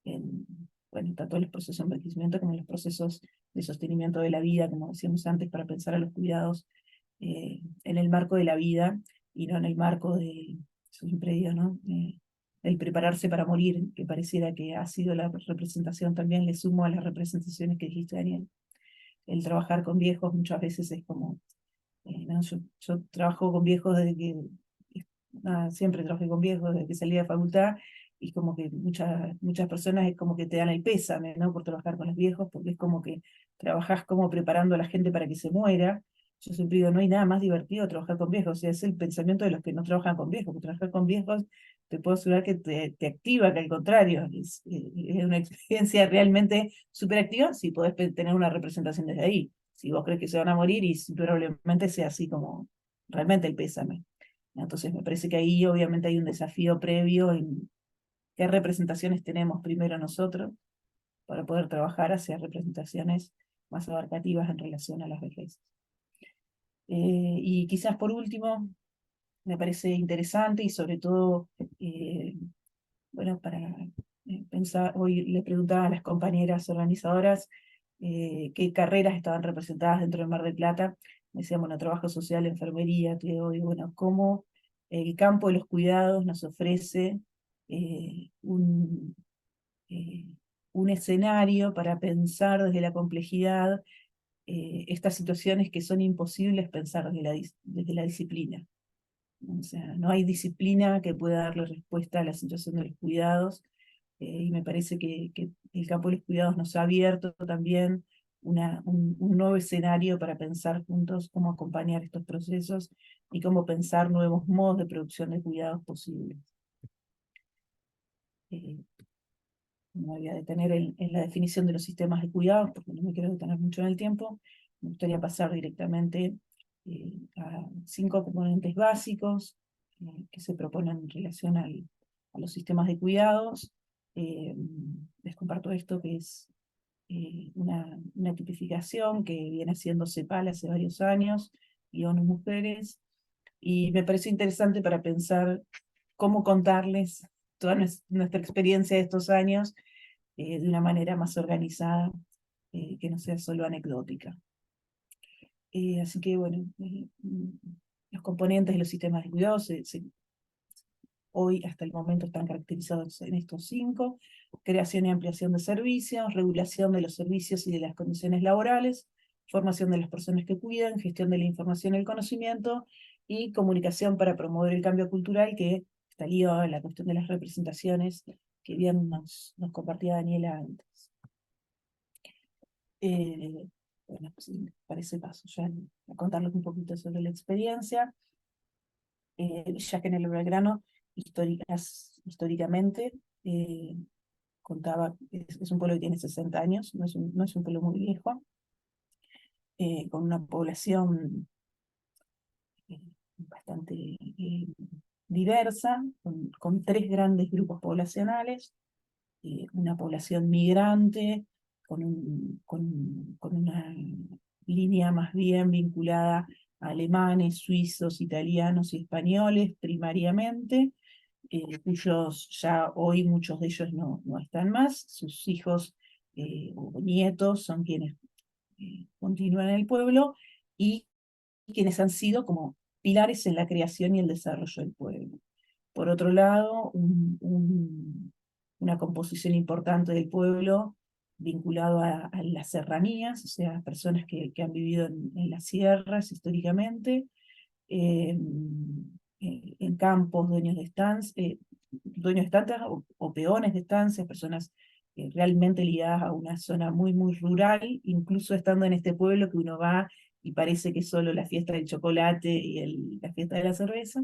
bueno, tanto en los procesos de envejecimiento como en los procesos de sostenimiento de la vida, como decíamos antes, para pensar a los cuidados en el marco de la vida y no en el marco eso siempre digo, ¿no? El prepararse para morir, que pareciera que ha sido la representación, también le sumo a las representaciones que dijiste, Daniel. El trabajar con viejos muchas veces es como, ¿no? Yo trabajo con viejos desde que, siempre trabajé con viejos desde que salí de facultad, y como que muchas personas es como que te dan el pésame, ¿no? Por trabajar con los viejos, porque es como que trabajás como preparando a la gente para que se muera. Yo siempre digo, no hay nada más divertido trabajar con viejos, o sea, es el pensamiento de los que no trabajan con viejos, porque trabajar con viejos te puedo asegurar que te activa, que al contrario, es una experiencia realmente súper activa si podés tener una representación desde ahí. Si vos crees que se van a morir y probablemente sea así como realmente el pésame. Entonces me parece que ahí obviamente hay un desafío previo en qué representaciones tenemos primero nosotros para poder trabajar hacia representaciones más abarcativas en relación a las vejeces. Y quizás por último, me parece interesante y sobre todo, bueno, para pensar, hoy le preguntaba a las compañeras organizadoras qué carreras estaban representadas dentro del Mar del Plata. Me decían, bueno, trabajo social, enfermería, y bueno, cómo el campo de los cuidados nos ofrece un escenario para pensar desde la complejidad estas situaciones que son imposibles pensar desde la disciplina. O sea, no hay disciplina que pueda darle respuesta a la situación de los cuidados, y me parece que el campo de los cuidados nos ha abierto también un nuevo escenario para pensar juntos cómo acompañar estos procesos y cómo pensar nuevos modos de producción de cuidados posibles. No me voy a detener en la definición de los sistemas de cuidados, porque no me quiero detener mucho en el tiempo. Me gustaría pasar directamente a 5 componentes básicos que se proponen en relación a los sistemas de cuidados. Les comparto esto, que es una tipificación que viene haciendo CEPAL hace varios años, y ONU Mujeres, y me parece interesante para pensar cómo contarles toda nuestra experiencia de estos años de una manera más organizada, que no sea solo anecdótica. Así que, bueno, los componentes de los sistemas de cuidado hoy hasta el momento están caracterizados en estos 5: creación y ampliación de servicios, regulación de los servicios y de las condiciones laborales, formación de las personas que cuidan, gestión de la información y el conocimiento, y comunicación para promover el cambio cultural, que está ligado a la cuestión de las representaciones que bien nos compartía Daniela antes. Bueno, sí, para ese paso, ya a contarles un poquito sobre la experiencia. Villa General Belgrano, históricamente, es un pueblo que tiene 60 años, no es un pueblo muy viejo, con una población bastante diversa, con 3 grandes grupos poblacionales, una población migrante, con una línea más bien vinculada a alemanes, suizos, italianos y españoles primariamente, cuyos ya hoy muchos de ellos no están más, sus hijos o nietos son quienes continúan en el pueblo, y quienes han sido como pilares en la creación y el desarrollo del pueblo. Por otro lado, una composición importante del pueblo vinculado a las serranías, o sea, personas que han vivido en las sierras históricamente, en campos, dueños de estancias o peones de estancias, personas realmente ligadas a una zona muy, muy rural, incluso estando en este pueblo que uno va y parece que es solo la fiesta del chocolate y la fiesta de la cerveza.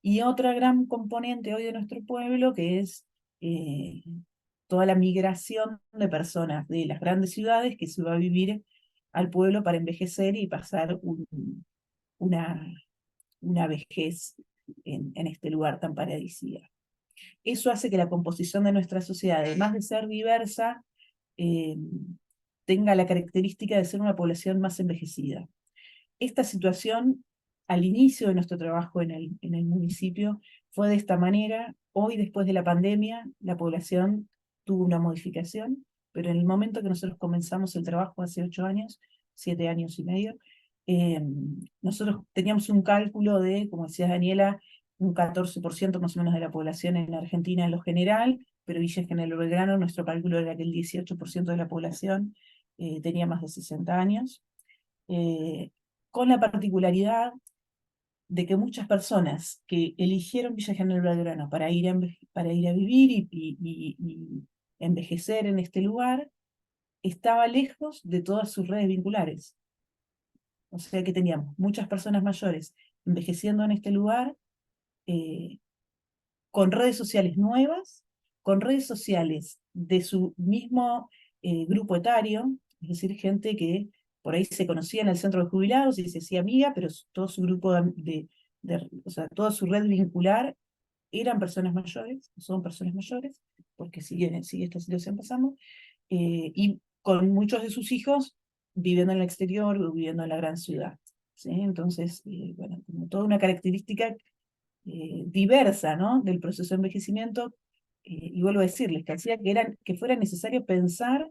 Y otra gran componente hoy de nuestro pueblo, que es toda la migración de personas de las grandes ciudades que se va a vivir al pueblo para envejecer y pasar una vejez en este lugar tan paradisíaco. Eso hace que la composición de nuestra sociedad, además de ser diversa, tenga la característica de ser una población más envejecida. Esta situación, al inicio de nuestro trabajo en el municipio, fue de esta manera. Hoy, después de la pandemia, la población tuvo una modificación, pero en el momento que nosotros comenzamos el trabajo hace 8 años, 7 años y medio, nosotros teníamos un cálculo de, como decía Daniela, un 14% más o menos de la población en Argentina en lo general, pero Villa General Belgrano, nuestro cálculo era que el 18% de la población tenía más de 60 años. Con la particularidad de que muchas personas que eligieron Villa General Belgrano para ir a vivir y envejecer en este lugar, estaba lejos de todas sus redes vinculares. O sea que teníamos muchas personas mayores envejeciendo en este lugar, con redes sociales nuevas, con redes sociales de su mismo grupo etario, es decir, gente que por ahí se conocía en el centro de jubilados y se hacía amiga, pero todo su grupo o sea, toda su red vincular eran personas mayores, son personas mayores, porque sigue esta situación pasando, y con muchos de sus hijos viviendo en el exterior o viviendo en la gran ciudad. ¿Sí? Entonces, bueno, como toda una característica diversa, ¿no?, del proceso de envejecimiento, y vuelvo a decirles que hacía que fuera necesario pensar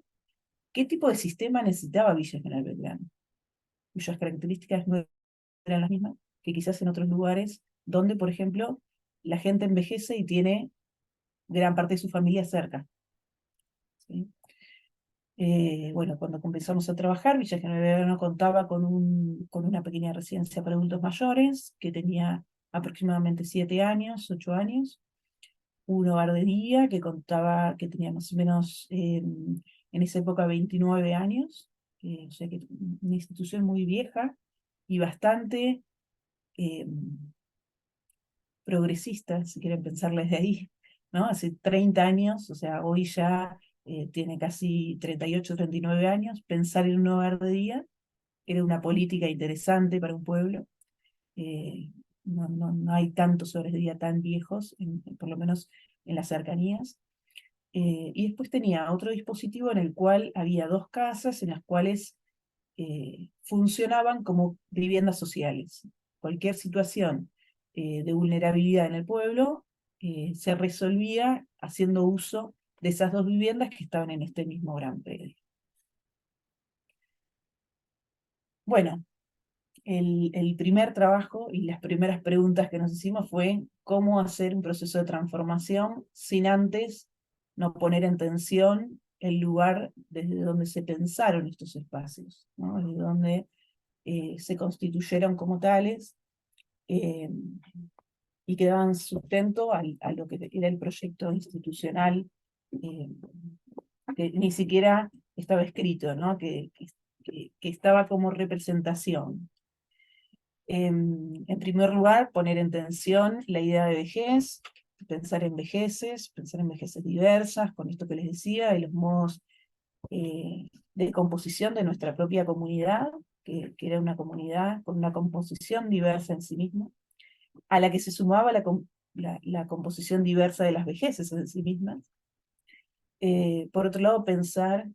qué tipo de sistema necesitaba Villa General Belgrano, cuyas características no eran las mismas que quizás en otros lugares, donde, por ejemplo, la gente envejece y tiene gran parte de su familia cerca. ¿Sí? Bueno, cuando comenzamos a trabajar, Villa General Belgrano contaba con una pequeña residencia para adultos mayores, que tenía aproximadamente 7 años, 8 años, un hogar de día que tenía más o menos en esa época 29 años, o sea que una institución muy vieja y bastante progresista, si quieren pensarla desde ahí, ¿no? Hace 30 años, o sea, hoy ya tiene casi 38, 39 años, pensar en un hogar de día era una política interesante para un pueblo. No hay tantos hogares de día tan viejos, por lo menos en las cercanías. Y después tenía otro dispositivo en el cual había 2 casas en las cuales funcionaban como viviendas sociales. Cualquier situación de vulnerabilidad en el pueblo se resolvía haciendo uso de esas 2 viviendas que estaban en este mismo gran predio. Bueno, el primer trabajo y las primeras preguntas que nos hicimos fue cómo hacer un proceso de transformación sin antes no poner en tensión el lugar desde donde se pensaron estos espacios, ¿no? Desde donde se constituyeron como tales y que daban sustento a lo que era el proyecto institucional eh, que ni siquiera estaba escrito, ¿no? Que estaba como representación. En primer lugar, poner en tensión la idea de vejez, pensar en vejeces diversas, con esto que les decía, de los modos de composición de nuestra propia comunidad, que era una comunidad con una composición diversa en sí misma, a la que se sumaba la composición diversa de las vejeces en sí mismas. Por otro lado, pensar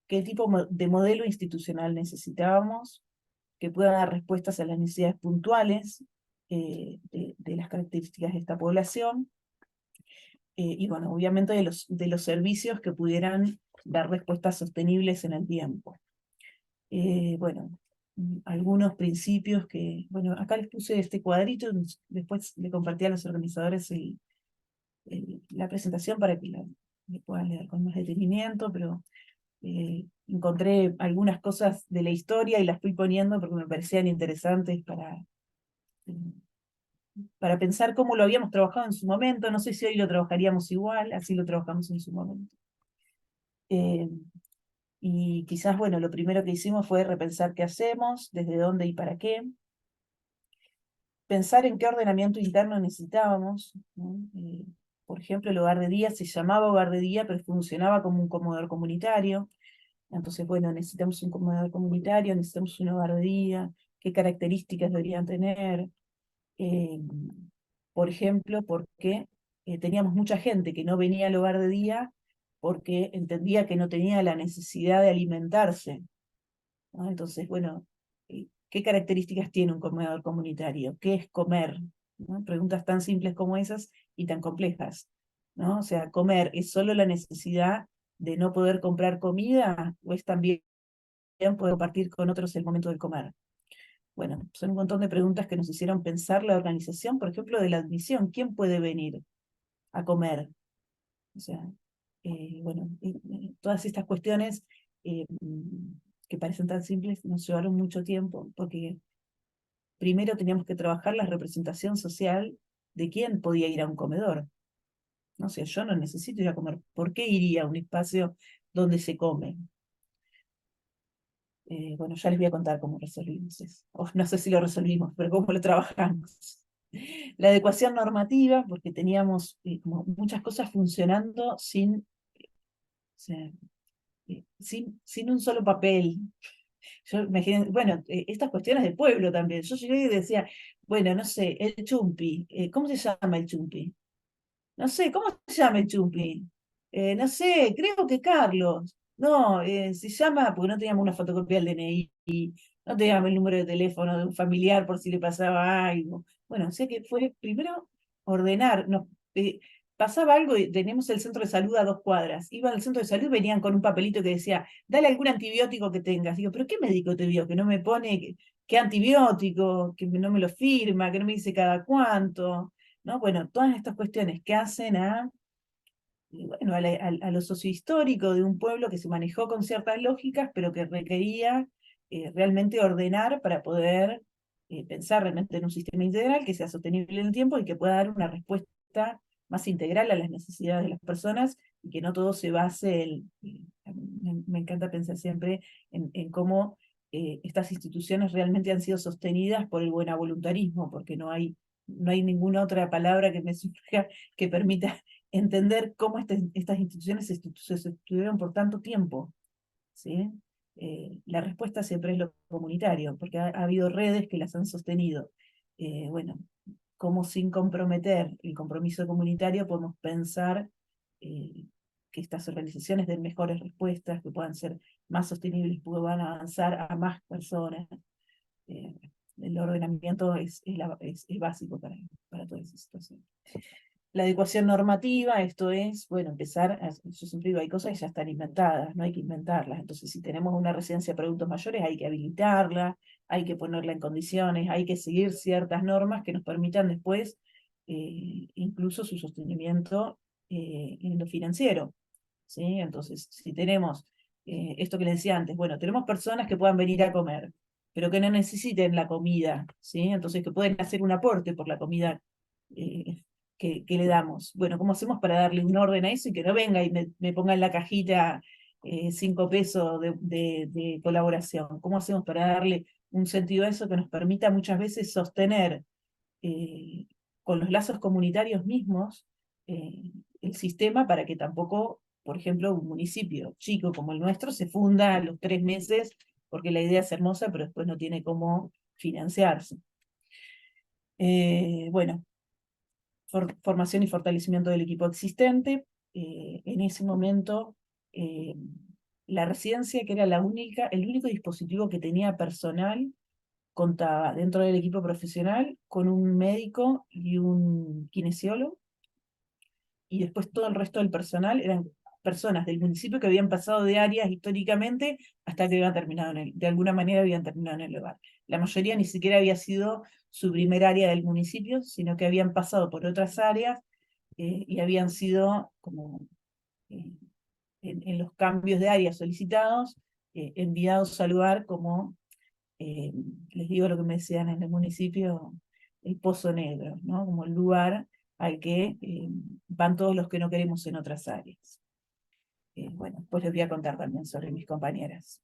qué tipo de modelo institucional necesitábamos, que pueda dar respuestas a las necesidades puntuales de las características de esta población, y bueno, obviamente de los servicios que pudieran dar respuestas sostenibles en el tiempo. Bueno, algunos principios que, bueno, acá les puse este cuadrito, después le compartí a los organizadores la presentación para que la puedan leer con más detenimiento, pero encontré algunas cosas de la historia y las fui poniendo porque me parecían interesantes para pensar cómo lo habíamos trabajado en su momento. No sé si hoy lo trabajaríamos igual, así lo trabajamos en su momento. Y quizás, bueno, lo primero que hicimos fue repensar qué hacemos, desde dónde y para qué. Pensar en qué ordenamiento interno necesitábamos, ¿no? Por ejemplo, el hogar de día se llamaba hogar de día, pero funcionaba como un comedor comunitario. Entonces, bueno, necesitamos un comedor comunitario, necesitamos un hogar de día, qué características deberían tener. Por ejemplo, porque teníamos mucha gente que no venía al hogar de día porque entendía que no tenía la necesidad de alimentarse, ¿no? Entonces, bueno, ¿qué características tiene un comedor comunitario? ¿Qué es comer? ¿No? Preguntas tan simples como esas y tan complejas, ¿no? O sea, ¿comer es solo la necesidad de no poder comprar comida o es también poder compartir con otros el momento de comer? Bueno, son un montón de preguntas que nos hicieron pensar la organización, por ejemplo, de la admisión. ¿Quién puede venir a comer? O sea, bueno, todas estas cuestiones que parecen tan simples nos llevaron mucho tiempo, porque primero teníamos que trabajar la representación social de quién podía ir a un comedor. No sé, yo no necesito ir a comer. ¿Por qué iría a un espacio donde se come? Bueno, ya les voy a contar cómo resolvimos eso. O no sé si lo resolvimos, pero cómo lo trabajamos. La adecuación normativa, porque teníamos como muchas cosas funcionando sin, o sea, sin un solo papel. Yo imagino, bueno, estas cuestiones de pueblo también. Yo llegué y decía, bueno, no sé, el chumpi, ¿cómo se llama el chumpi? No sé, ¿cómo se llama el chumpi? No sé, creo que Carlos. No, se llama, porque no teníamos una fotocopia del DNI, no teníamos el número de teléfono de un familiar por si le pasaba algo. Bueno, o sea que fue primero ordenar. Pasaba algo y teníamos el centro de salud a 2 cuadras. Iban al centro de salud y venían con un papelito que decía, dale algún antibiótico que tengas. Digo, ¿pero qué médico te vio? Que no me pone qué antibiótico, que no me lo firma, que no me dice cada cuánto. ¿No? Bueno, todas estas cuestiones que hacen bueno, a lo sociohistórico de un pueblo que se manejó con ciertas lógicas, pero que requería realmente ordenar para poder pensar realmente en un sistema integral que sea sostenible en el tiempo y que pueda dar una respuesta más integral a las necesidades de las personas, y que no todo se base me encanta pensar siempre en cómo estas instituciones realmente han sido sostenidas por el buenavoluntarismo, porque no hay ninguna otra palabra que me surja que permita entender cómo estas instituciones se sostuvieron por tanto tiempo, ¿sí? La respuesta siempre es lo comunitario, porque ha habido redes que las han sostenido. Bueno, cómo sin comprometer el compromiso comunitario podemos pensar que estas organizaciones den mejores respuestas, que puedan ser más sostenibles, puedan avanzar a más personas. El ordenamiento es básico para toda esa situación. La adecuación normativa, esto es, bueno, yo siempre digo, hay cosas que ya están inventadas, no hay que inventarlas. Entonces, si tenemos una residencia para adultos mayores, hay que habilitarla, hay que ponerla en condiciones, hay que seguir ciertas normas que nos permitan después incluso su sostenimiento en lo financiero, ¿sí? Entonces, si tenemos esto que les decía antes, bueno, tenemos personas que puedan venir a comer, pero que no necesiten la comida, ¿sí? Entonces, que pueden hacer un aporte por la comida que le damos. Bueno, ¿cómo hacemos para darle un orden a eso y que no venga y me ponga en la cajita 5 pesos de colaboración? ¿Cómo hacemos para darle un sentido a eso que nos permita muchas veces sostener con los lazos comunitarios mismos el sistema, para que tampoco, por ejemplo, un municipio chico como el nuestro se funda a los 3 meses porque la idea es hermosa, pero después no tiene cómo financiarse? Bueno, formación y fortalecimiento del equipo existente. En ese momento, la residencia, que era el único dispositivo que tenía personal, contaba dentro del equipo profesional con un médico y un kinesiólogo, y después todo el resto del personal eran personas del municipio que habían pasado de áreas históricamente hasta que habían terminado de alguna manera habían terminado en el hogar. La mayoría ni siquiera había sido su primer área del municipio, sino que habían pasado por otras áreas y habían sido como en los cambios de área solicitados, enviados al lugar como, les digo lo que me decían en el municipio, el pozo negro, ¿no? Como el lugar al que van todos los que no queremos en otras áreas. Bueno, pues les voy a contar también sobre mis compañeras,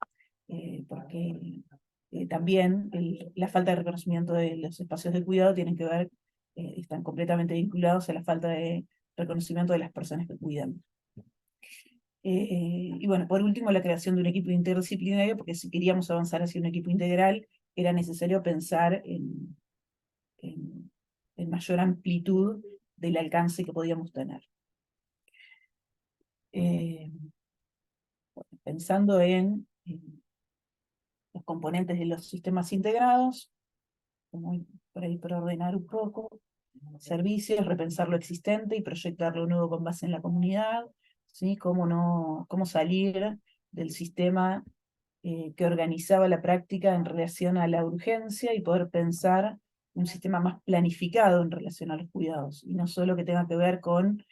porque también la falta de reconocimiento de los espacios de cuidado tienen que ver, están completamente vinculados a la falta de reconocimiento de las personas que cuidan. Y bueno, por último, la creación de un equipo interdisciplinario, porque si queríamos avanzar hacia un equipo integral, era necesario pensar en mayor amplitud del alcance que podíamos tener. Pensando en los componentes de los sistemas integrados, como por ahí para ordenar un poco, servicios, repensar lo existente y proyectar lo nuevo con base en la comunidad, ¿sí? Cómo salir del sistema que organizaba la práctica en relación a la urgencia y poder pensar un sistema más planificado en relación a los cuidados, y no solo que tenga que ver con,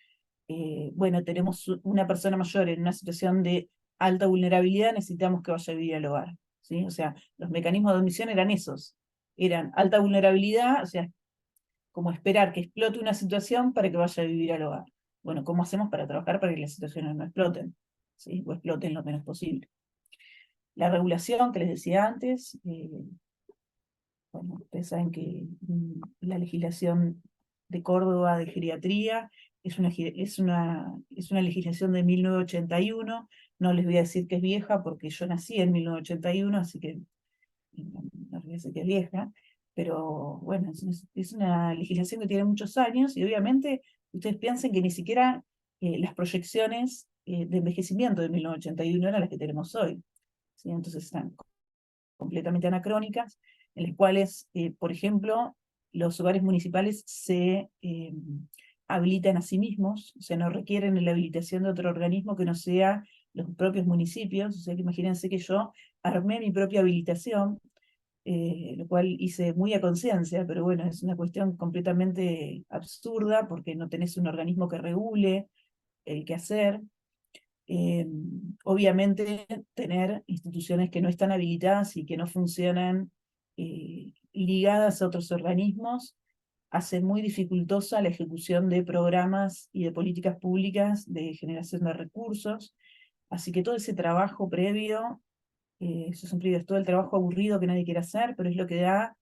bueno, tenemos una persona mayor en una situación de alta vulnerabilidad, necesitamos que vaya a vivir al hogar, ¿sí? O sea, los mecanismos de admisión eran esos, eran alta vulnerabilidad, o sea, como esperar que explote una situación para que vaya a vivir al hogar. Bueno, ¿cómo hacemos para trabajar para que las situaciones no exploten? ¿Sí? O exploten lo menos posible. La regulación que les decía antes, bueno, ustedes saben que la legislación de Córdoba de geriatría es una legislación de 1981, no les voy a decir que es vieja porque yo nací en 1981, así que no les voy a decir que es vieja, pero bueno, es una legislación que tiene muchos años, y obviamente ustedes piensen que ni siquiera las proyecciones de envejecimiento de 1981 eran las que tenemos hoy, ¿sí? Entonces están completamente anacrónicas, en las cuales, por ejemplo, los hogares municipales se habilitan a sí mismos, o sea, no requieren la habilitación de otro organismo que no sea los propios municipios. O sea, que imagínense que yo armé mi propia habilitación, lo cual hice muy a conciencia, pero bueno, es una cuestión completamente absurda porque no tenés un organismo que regule el qué hacer. Obviamente tener instituciones que no están habilitadas y que no funcionan ligadas a otros organismos hace muy dificultosa la ejecución de programas y de políticas públicas de generación de recursos. Así que todo ese trabajo previo, eso siempre digo, es todo el trabajo aburrido que nadie quiere hacer, pero es lo que da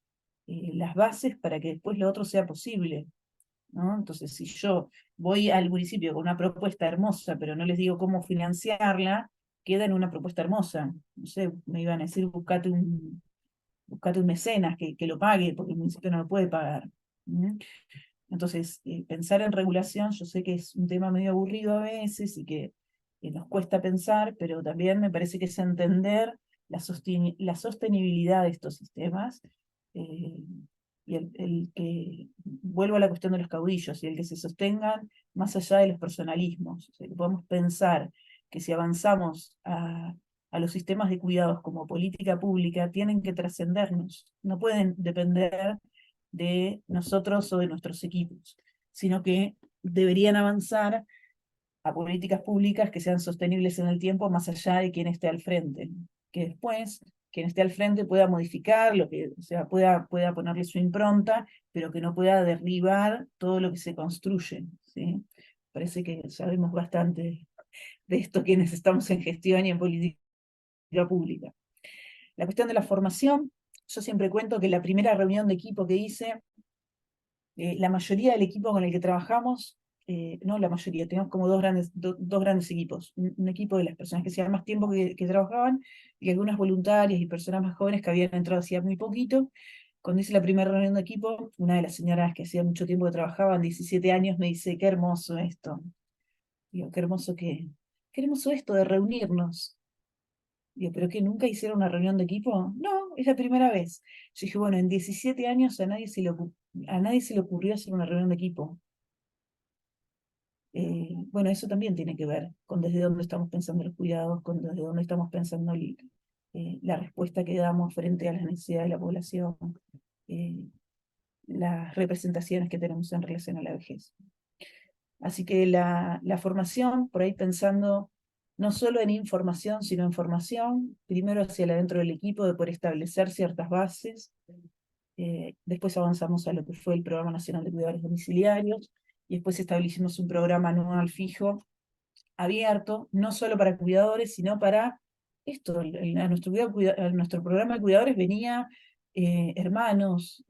las bases para que después lo otro sea posible, ¿no? Entonces, si yo voy al municipio con una propuesta hermosa, pero no les digo cómo financiarla, queda en una propuesta hermosa. No sé, me iban a decir, buscate un mecenas que lo pague, porque el municipio no lo puede pagar. ¿Mm? Entonces, pensar en regulación, yo sé que es un tema medio aburrido a veces y que nos cuesta pensar, pero también me parece que es entender la sostenibilidad de estos sistemas, eh, y el que, vuelvo a la cuestión de los caudillos, y el que se sostengan más allá de los personalismos. O sea, que podamos pensar que si avanzamos a los sistemas de cuidados como política pública, tienen que trascendernos, no pueden depender de nosotros o de nuestros equipos, sino que deberían avanzar a políticas públicas que sean sostenibles en el tiempo más allá de quien esté al frente, que después quien esté al frente pueda modificar, o sea, pueda ponerle su impronta, pero que no pueda derribar todo lo que se construye, ¿sí? Parece que sabemos bastante de esto quienes estamos en gestión y en política pública. La cuestión de la formación, yo siempre cuento que la primera reunión de equipo que hice, la mayoría del equipo con el que trabajamos, no la mayoría, teníamos como dos grandes equipos. Un equipo de las personas que hacían más tiempo que trabajaban, y algunas voluntarias y personas más jóvenes que habían entrado hacía muy poquito. Cuando hice la primera reunión de equipo, una de las señoras que hacía mucho tiempo que trabajaban, 17 años, me dice, qué hermoso esto. Digo, qué hermoso esto de reunirnos. Digo, ¿pero qué, nunca hicieron una reunión de equipo? No, es la primera vez. Yo dije, bueno, en 17 años a nadie se le ocurrió hacer una reunión de equipo. Bueno, eso también tiene que ver con desde dónde estamos pensando los cuidados, con desde dónde estamos pensando la respuesta que damos frente a las necesidades de la población, eh, las representaciones que tenemos en relación a la vejez. Así que la formación, por ahí pensando no solo en información, sino en formación, primero hacia adentro del equipo, de poder establecer ciertas bases, después avanzamos a lo que fue el Programa Nacional de Cuidadores Domiciliarios, y después establecimos un programa anual fijo, abierto, no solo para cuidadores, sino para esto, a nuestro programa de cuidadores venía hermanos,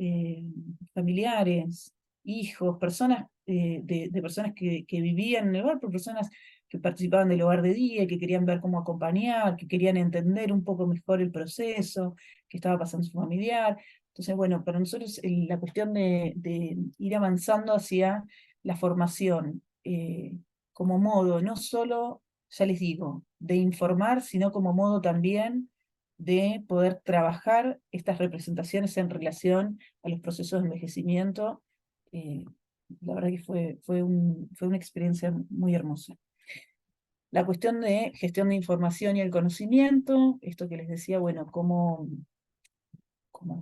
familiares, hijos, personas, de personas que vivían en el hogar, por personas que participaban del hogar de día, que querían ver cómo acompañar, que querían entender un poco mejor el proceso que estaba pasando su familiar. Entonces, bueno, para nosotros la cuestión de ir avanzando hacia la formación, como modo, no solo, ya les digo, de informar, sino como modo también de poder trabajar estas representaciones en relación a los procesos de envejecimiento. eh, la verdad que fue una experiencia muy hermosa. La cuestión de gestión de información y el conocimiento, esto que les decía, bueno, cómo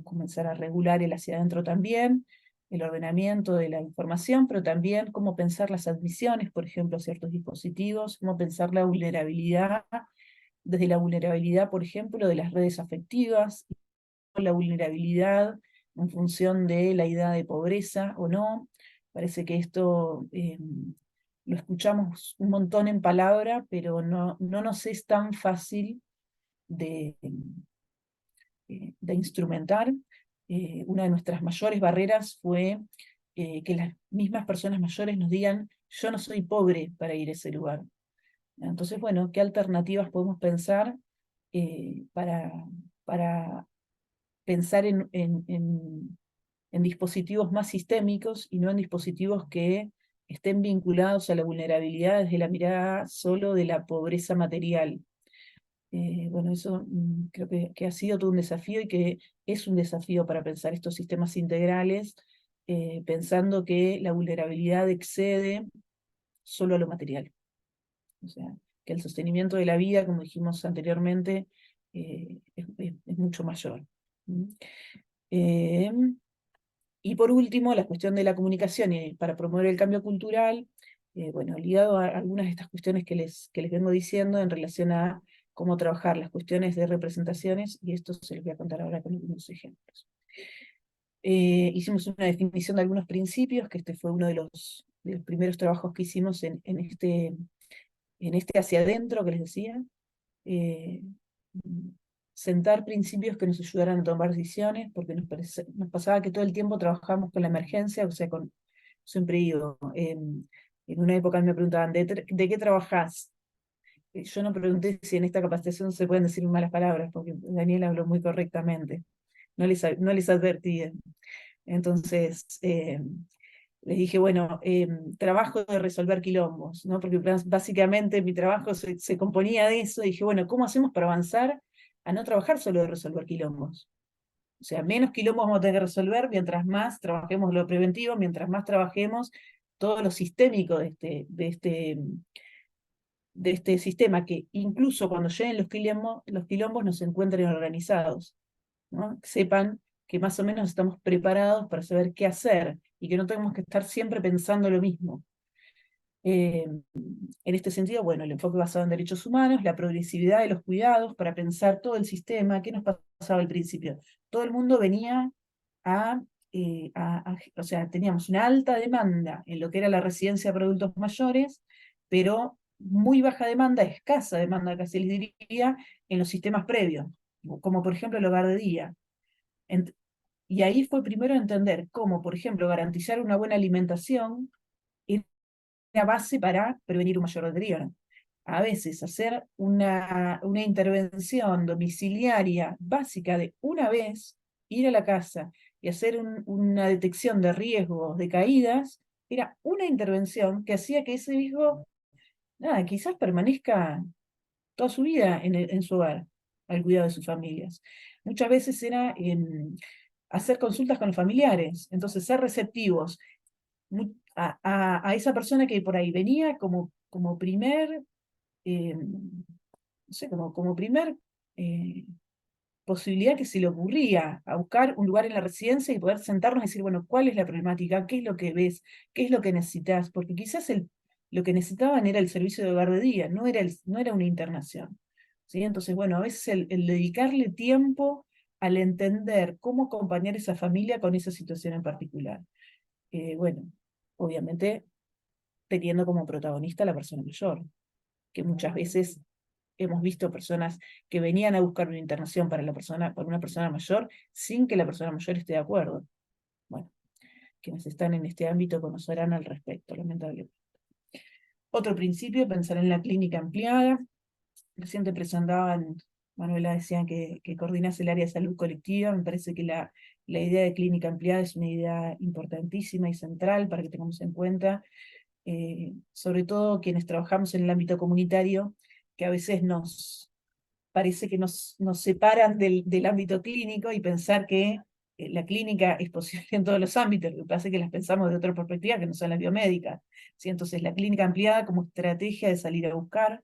comenzar a regular el hacia adentro también, el ordenamiento de la información, pero también cómo pensar las admisiones, por ejemplo, a ciertos dispositivos, cómo pensar la vulnerabilidad, desde la vulnerabilidad, por ejemplo, de las redes afectivas, la vulnerabilidad en función de la idea de pobreza o no. Parece que esto lo escuchamos un montón en palabra, pero no nos es tan fácil de, de instrumentar. Una de nuestras mayores barreras fue que las mismas personas mayores nos digan, yo no soy pobre para ir a ese lugar. Entonces, bueno, ¿qué alternativas podemos pensar para pensar en dispositivos más sistémicos y no en dispositivos que estén vinculados a la vulnerabilidad desde la mirada solo de la pobreza material? Bueno, eso creo que ha sido todo un desafío y que es un desafío para pensar estos sistemas integrales, pensando que la vulnerabilidad excede solo a lo material. O sea, que el sostenimiento de la vida, como dijimos anteriormente, es mucho mayor. Eh, y por último, la cuestión de la comunicación y para promover el cambio cultural, bueno, ligado a algunas de estas cuestiones que les vengo diciendo en relación a cómo trabajar las cuestiones de representaciones, y esto se los voy a contar ahora con algunos ejemplos. Hicimos una definición de algunos principios, que este fue uno de los primeros trabajos que hicimos en este hacia adentro que les decía. eh, Sentar principios que nos ayudaran a tomar decisiones, porque nos pasaba que todo el tiempo trabajábamos con la emergencia, o sea, siempre digo, en una época me preguntaban, ¿de qué trabajás? Yo no pregunté si en esta capacitación se pueden decir malas palabras, porque Daniel habló muy correctamente, no les advertí. Entonces, les dije, bueno, trabajo de resolver quilombos, ¿no? Porque básicamente mi trabajo se componía de eso. Y dije, bueno, ¿cómo hacemos para avanzar a no trabajar solo de resolver quilombos? O sea, menos quilombos vamos a tener que resolver mientras más trabajemos lo preventivo, mientras más trabajemos todo lo sistémico de este sistema, que incluso cuando lleguen los quilombos nos encuentren organizados, ¿no? Sepan que más o menos estamos preparados para saber qué hacer y que no tenemos que estar siempre pensando lo mismo. En este sentido, bueno, el enfoque basado en derechos humanos, la progresividad de los cuidados para pensar todo el sistema. ¿Qué nos pasaba al principio? Todo el mundo venía o sea, teníamos una alta demanda en lo que era la residencia para adultos mayores, pero muy baja demanda, escasa demanda, casi les diría, en los sistemas previos, como por ejemplo el hogar de día. Y ahí fue primero entender cómo, por ejemplo, garantizar una buena alimentación era base para prevenir un mayor deterioro. A veces hacer una intervención domiciliaria básica de una vez, ir a la casa y hacer una detección de riesgos de caídas, era una intervención que hacía que ese hijo, nada, quizás permanezca toda su vida en su hogar, al cuidado de sus familias. Muchas veces era hacer consultas con los familiares, entonces ser receptivos a esa persona que por ahí venía como primer, no sé, como primer posibilidad que se le ocurría, a buscar un lugar en la residencia y poder sentarnos y decir, bueno, ¿cuál es la problemática? ¿Qué es lo que ves? ¿Qué es lo que necesitas? Porque quizás lo que necesitaban era el servicio de hogar de día, no era una internación. ¿Sí? Entonces, bueno, a veces el dedicarle tiempo al entender cómo acompañar a esa familia con esa situación en particular. Bueno, obviamente teniendo como protagonista a la persona mayor, que muchas veces hemos visto personas que venían a buscar una internación para una persona mayor sin que la persona mayor esté de acuerdo. Bueno, quienes están en este ámbito conocerán al respecto, lamentablemente. Otro principio, pensar en la clínica ampliada. Recién te presentaban, Manuela, decían que coordinas el área de salud colectiva. Me parece que la idea de clínica ampliada es una idea importantísima y central para que tengamos en cuenta, sobre todo quienes trabajamos en el ámbito comunitario, que a veces parece que nos separan del ámbito clínico, y pensar que la clínica es posible en todos los ámbitos. Lo que pasa es que las pensamos de otra perspectiva que no son las biomédicas, ¿sí? Entonces la clínica ampliada como estrategia de salir a buscar,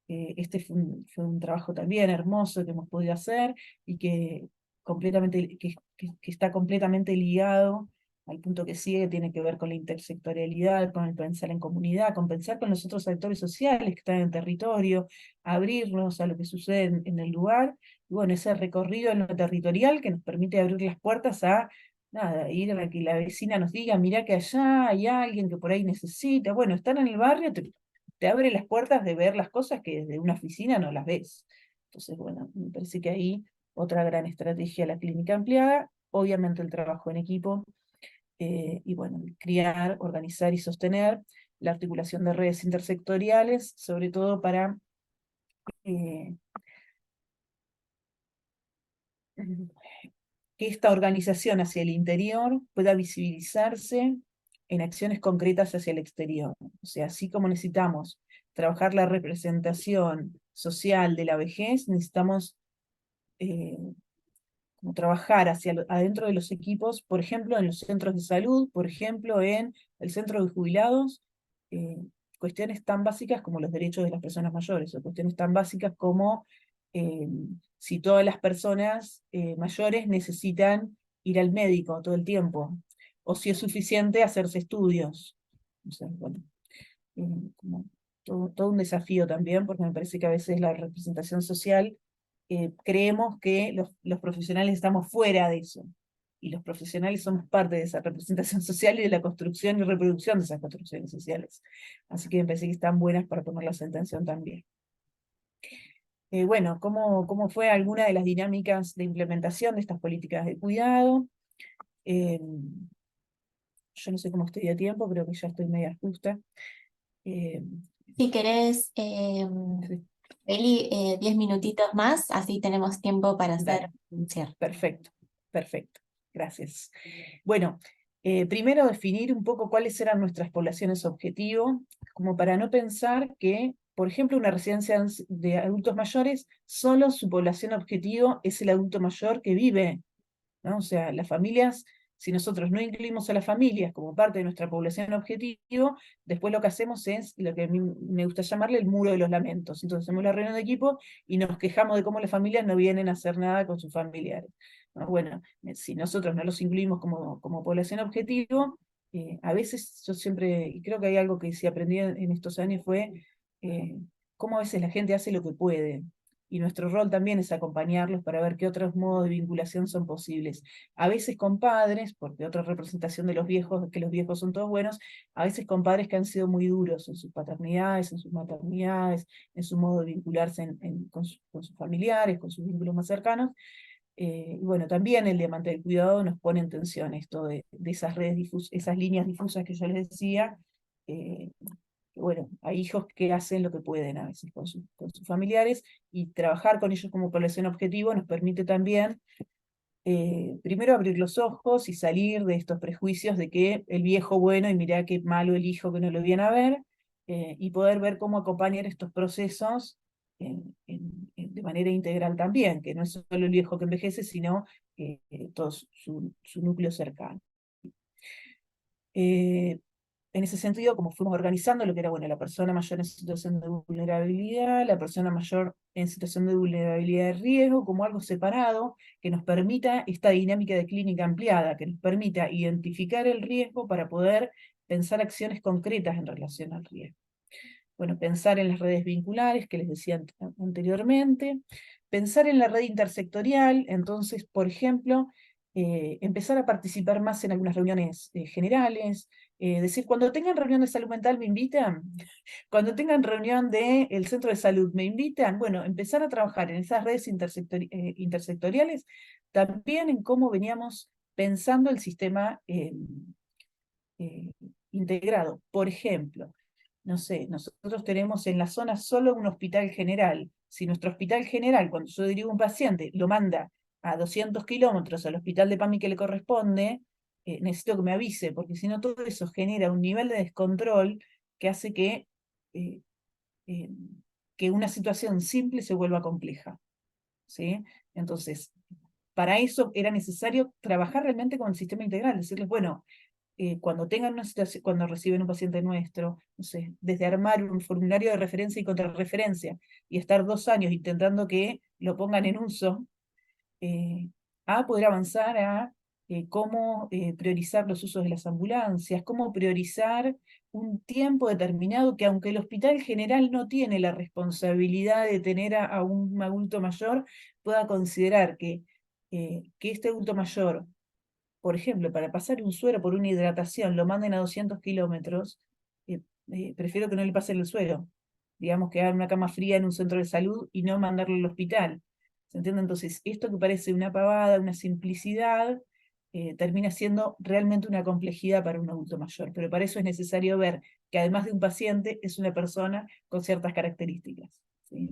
este fue un trabajo también hermoso que hemos podido hacer, y que está completamente ligado al punto que sigue, tiene que ver con la intersectorialidad, con el pensar en comunidad, con pensar con los otros actores sociales que están en el territorio, abrirnos a lo que sucede en el lugar. Y bueno, ese recorrido en lo territorial que nos permite abrir las puertas a, nada, ir a la que la vecina nos diga, mirá que allá hay alguien que por ahí necesita. Bueno, están en el barrio, te abre las puertas de ver las cosas que desde una oficina no las ves. Entonces, bueno, me parece que ahí otra gran estrategia, la clínica ampliada, obviamente el trabajo en equipo, y bueno, criar, organizar y sostener la articulación de redes intersectoriales, sobre todo para que esta organización hacia el interior pueda visibilizarse en acciones concretas hacia el exterior. O sea, así como necesitamos trabajar la representación social de la vejez, necesitamos como trabajar adentro de los equipos, por ejemplo, en los centros de salud, por ejemplo, en el centro de jubilados, eh, cuestiones tan básicas como los derechos de las personas mayores, o cuestiones tan básicas como eh, si todas las personas mayores necesitan ir al médico todo el tiempo, o si es suficiente hacerse estudios. O sea, bueno, como todo un desafío también, porque me parece que a veces la representación social, creemos que los profesionales estamos fuera de eso. y los profesionales somos parte de esa representación social y de la construcción y reproducción de esas construcciones sociales. Así que me parece que están buenas para ponerlas en tensión también. Bueno, ¿cómo fue alguna de las dinámicas de implementación de estas políticas de cuidado? Yo no sé cómo estoy de tiempo, creo que ya estoy media justa. Si querés, Sí. Eli, 10 minutitos más, así tenemos tiempo para hacer Dale. un cierre. Perfecto, perfecto. Gracias. Bueno, primero definir un poco cuáles eran nuestras poblaciones objetivo, como para no pensar que, por ejemplo, una residencia de adultos mayores, solo su población objetivo es el adulto mayor que vive, ¿no? O sea, las familias, si nosotros no incluimos a las familias como parte de nuestra población objetivo, después lo que hacemos es lo que a mí me gusta llamarle el muro de los lamentos. Entonces hacemos la reunión de equipo y nos quejamos de cómo las familias no vienen a hacer nada con sus familiares, ¿no? Bueno, si nosotros no los incluimos como población objetivo, a veces yo siempre, y creo que hay algo que sí aprendí en estos años fue cómo a veces la gente hace lo que puede, y nuestro rol también es acompañarlos para ver qué otros modos de vinculación son posibles. A veces con padres, porque otra representación de los viejos, que los viejos son todos buenos, a veces con padres que han sido muy duros en sus paternidades, en sus maternidades, en su modo de vincularse con sus familiares, con sus vínculos más cercanos. Y bueno, también el diamante del cuidado nos pone en tensión esto de esas redes difusas, esas líneas difusas que yo les decía. eh, bueno, hay hijos que hacen lo que pueden a veces con sus familiares, y trabajar con ellos como población objetivo nos permite también, primero abrir los ojos y salir de estos prejuicios de que el viejo bueno y mirá qué malo el hijo que no lo viene a ver, y poder ver cómo acompañar estos procesos de manera integral también, que no es solo el viejo que envejece, sino todo su núcleo cercano. En ese sentido, como fuimos organizando lo que era, bueno, la persona mayor en situación de vulnerabilidad, la persona mayor en situación de vulnerabilidad de riesgo, como algo separado, que nos permita esta dinámica de clínica ampliada, que nos permita identificar el riesgo para poder pensar acciones concretas en relación al riesgo. Bueno, pensar en las redes vinculares, que les decía anteriormente, pensar en la red intersectorial, entonces, por ejemplo, empezar a participar más en algunas reuniones generales, decir, cuando tengan reunión de salud mental me invitan, cuando tengan reunión del centro de salud me invitan, bueno, empezar a trabajar en esas redes intersectoriales, también en cómo veníamos pensando el sistema eh, integrado. Por ejemplo, no sé, nosotros tenemos en la zona solo un hospital general. Si nuestro hospital general, cuando yo dirijo un paciente, lo manda a 200 kilómetros al hospital de PAMI que le corresponde, necesito que me avise, porque si no todo eso genera un nivel de descontrol que hace eh, eh, que una situación simple se vuelva compleja, ¿sí? Entonces, para eso era necesario trabajar realmente con el sistema integral, decirles, bueno, cuando tengan una situación, cuando reciben un paciente nuestro, no sé, desde armar un formulario de referencia y contrarreferencia y estar 2 años intentando que lo pongan en uso, a poder avanzar a cómo priorizar los usos de las ambulancias, cómo priorizar un tiempo determinado que, aunque el hospital general no tiene la responsabilidad de tener a un adulto mayor, pueda considerar que este adulto mayor, por ejemplo, para pasar un suero por una hidratación, lo manden a 200 kilómetros, prefiero que no le pasen el suero. Digamos, que hagan una cama fría en un centro de salud y no mandarlo al hospital. ¿Se entiende? Entonces, esto que parece una pavada, una simplicidad, termina siendo realmente una complejidad para un adulto mayor. Pero para eso es necesario ver que, además de un paciente, es una persona con ciertas características, ¿sí?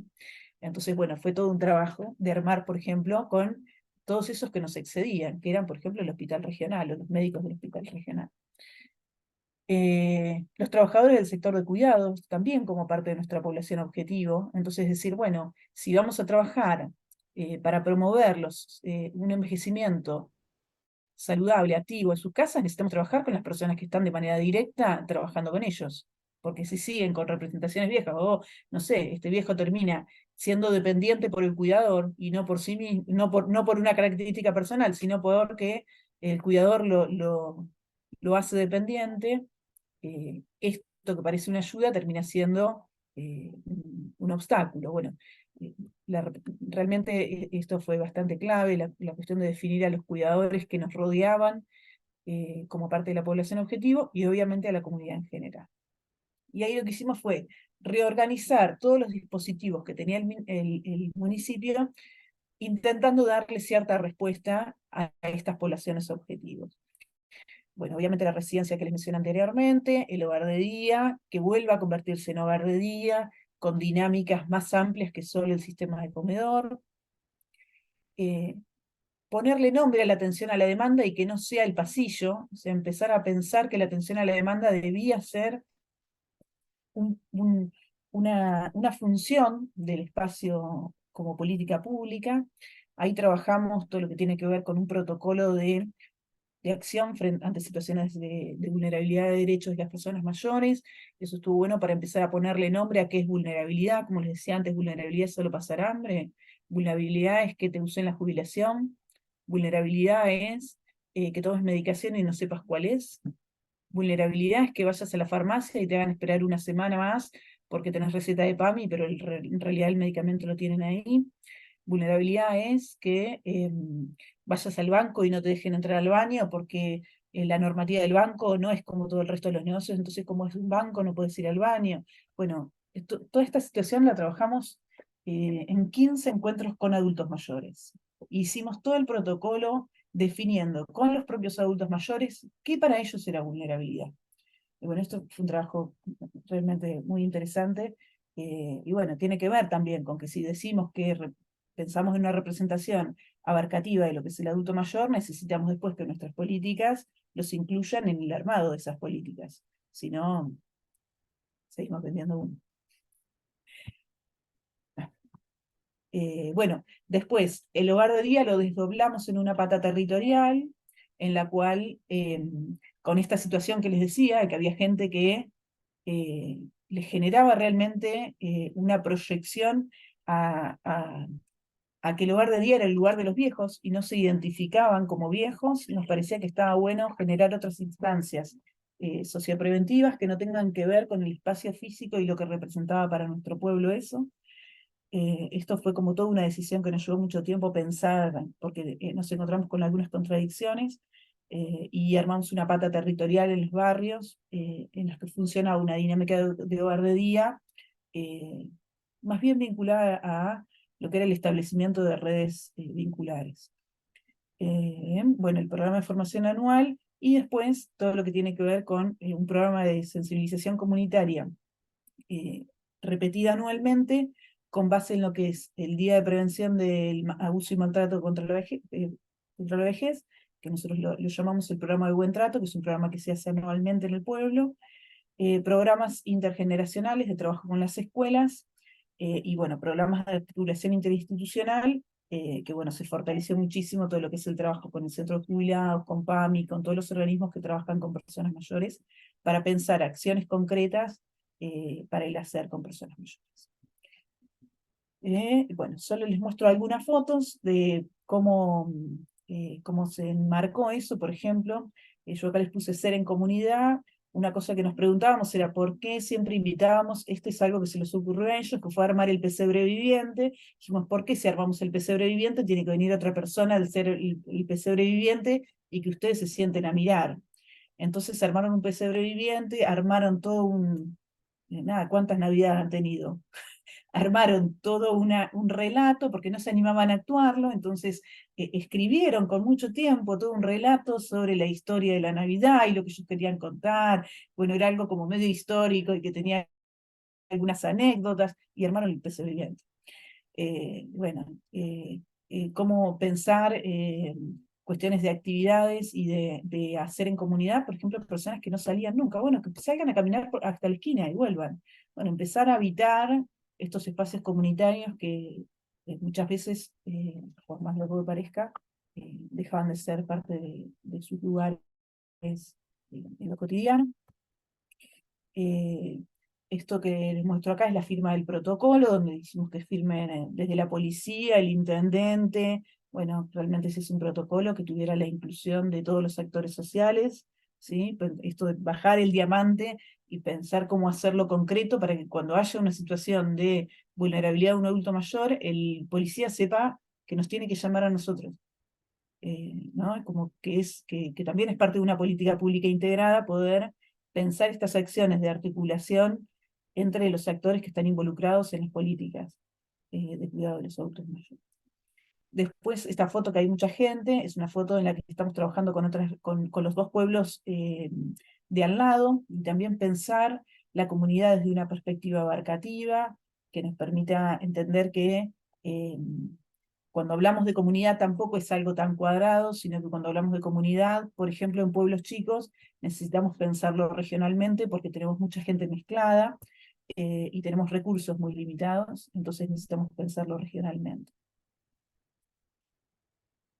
Entonces, bueno, fue todo un trabajo de armar, por ejemplo, con todos esos que nos excedían, que eran, por ejemplo, el hospital regional o los médicos del hospital regional. Los trabajadores del sector de cuidados, también como parte de nuestra población objetivo. Entonces, decir, bueno, si vamos a trabajar para promover un envejecimiento saludable, activo en sus casas, necesitamos trabajar con las personas que están de manera directa trabajando con ellos. Porque si siguen con representaciones viejas, o no sé, este viejo termina siendo dependiente por el cuidador y no por sí mismo, no por una característica personal, sino porque el cuidador lo hace dependiente, esto que parece una ayuda termina siendo un obstáculo. Bueno, realmente esto fue bastante clave, la cuestión de definir a los cuidadores que nos rodeaban como parte de la población objetivo y obviamente a la comunidad en general. Y ahí lo que hicimos fue reorganizar todos los dispositivos que tenía el municipio, intentando darle cierta respuesta a estas poblaciones objetivos. Bueno, obviamente la residencia que les mencioné anteriormente, el hogar de día, que vuelva a convertirse en hogar de día, con dinámicas más amplias que solo el sistema de comedor. Ponerle nombre a la atención a la demanda y que no sea el pasillo, o sea, empezar a pensar que la atención a la demanda debía ser una función del espacio como política pública. Ahí trabajamos todo lo que tiene que ver con un protocolo de acción ante situaciones de vulnerabilidad de derechos de las personas mayores. Eso estuvo bueno para empezar a ponerle nombre a qué es vulnerabilidad. Como les decía antes, vulnerabilidad es solo pasar hambre. Vulnerabilidad es que te usen la jubilación. Vulnerabilidad es que tomes medicación y no sepas cuál es. Vulnerabilidad es que vayas a la farmacia y te hagan esperar una semana más porque tenés receta de PAMI, pero en realidad el medicamento lo tienen ahí. Vulnerabilidad es que vayas al banco y no te dejen entrar al baño porque la normativa del banco no es como todo el resto de los negocios, entonces como es un banco no puedes ir al baño. Bueno, toda esta situación la trabajamos en 15 encuentros con adultos mayores. Hicimos todo el protocolo definiendo con los propios adultos mayores qué para ellos era vulnerabilidad. Y bueno, esto fue un trabajo realmente muy interesante. Y bueno, tiene que ver también con que si decimos que pensamos en una representación abarcativa de lo que es el adulto mayor, necesitamos después que nuestras políticas los incluyan en el armado de esas políticas. Si no, seguimos vendiendo uno. Bueno, después, el hogar de día lo desdoblamos en una pata territorial, en la cual, con esta situación que les decía, que había gente que les generaba realmente una proyección a que el hogar de día era el lugar de los viejos, y no se identificaban como viejos, y nos parecía que estaba bueno generar otras instancias sociopreventivas que no tengan que ver con el espacio físico y lo que representaba para nuestro pueblo eso. Esto fue como toda una decisión que nos llevó mucho tiempo pensar, porque nos encontramos con algunas contradicciones, y armamos una pata territorial en los barrios, en los que funciona una dinámica de hogar de día, más bien vinculada a lo que era el establecimiento de redes vinculares. Bueno, el programa de formación anual, y después todo lo que tiene que ver con un programa de sensibilización comunitaria repetida anualmente, con base en lo que es el Día de Prevención del Abuso y Maltrato contra la vejez, que nosotros lo llamamos el programa de Buen Trato, que es un programa que se hace anualmente en el pueblo, programas intergeneracionales de trabajo con las escuelas, y bueno, programas de articulación interinstitucional, que bueno, se fortaleció muchísimo todo lo que es el trabajo con el Centro de Jubilados, con PAMI, con todos los organismos que trabajan con personas mayores, para pensar acciones concretas para el hacer con personas mayores. Bueno, solo les muestro algunas fotos de cómo se enmarcó eso. Por ejemplo, yo acá les puse ser en comunidad. Una cosa que nos preguntábamos era por qué siempre invitábamos, esto es algo que se les ocurrió a ellos, que fue armar el pesebre viviente. Dijimos, ¿por qué si armamos el pesebre viviente tiene que venir otra persona al ser el pesebre viviente y que ustedes se sienten a mirar? Entonces armaron un pesebre viviente, armaron todo nada, ¿cuántas navidades han tenido? Armaron todo un relato porque no se animaban a actuarlo, entonces escribieron con mucho tiempo todo un relato sobre la historia de la Navidad y lo que ellos querían contar. Bueno, era algo como medio histórico y que tenía algunas anécdotas, y armaron el pesebre viviente. Bueno, cómo pensar cuestiones de actividades y de hacer en comunidad, por ejemplo, personas que no salían nunca. Bueno, que salgan a caminar hasta la esquina y vuelvan. Bueno, empezar a habitar estos espacios comunitarios que muchas veces, por más loco que parezca, dejaban de ser parte de sus lugares en lo cotidiano. Esto que les muestro acá es la firma del protocolo, donde decimos que firmen desde la policía, el intendente. Bueno, realmente ese es un protocolo que tuviera la inclusión de todos los actores sociales, ¿sí? Esto de bajar el diamante y pensar cómo hacerlo concreto para que cuando haya una situación de vulnerabilidad de un adulto mayor, el policía sepa que nos tiene que llamar a nosotros. ¿No? Como que también es parte de una política pública integrada poder pensar estas acciones de articulación entre los actores que están involucrados en las políticas de cuidado de los adultos mayores. Después, esta foto que hay mucha gente, es una foto en la que estamos trabajando con los dos pueblos de al lado, y también pensar la comunidad desde una perspectiva abarcativa, que nos permita entender que cuando hablamos de comunidad tampoco es algo tan cuadrado, sino que cuando hablamos de comunidad, por ejemplo, en pueblos chicos, necesitamos pensarlo regionalmente porque tenemos mucha gente mezclada y tenemos recursos muy limitados, entonces necesitamos pensarlo regionalmente.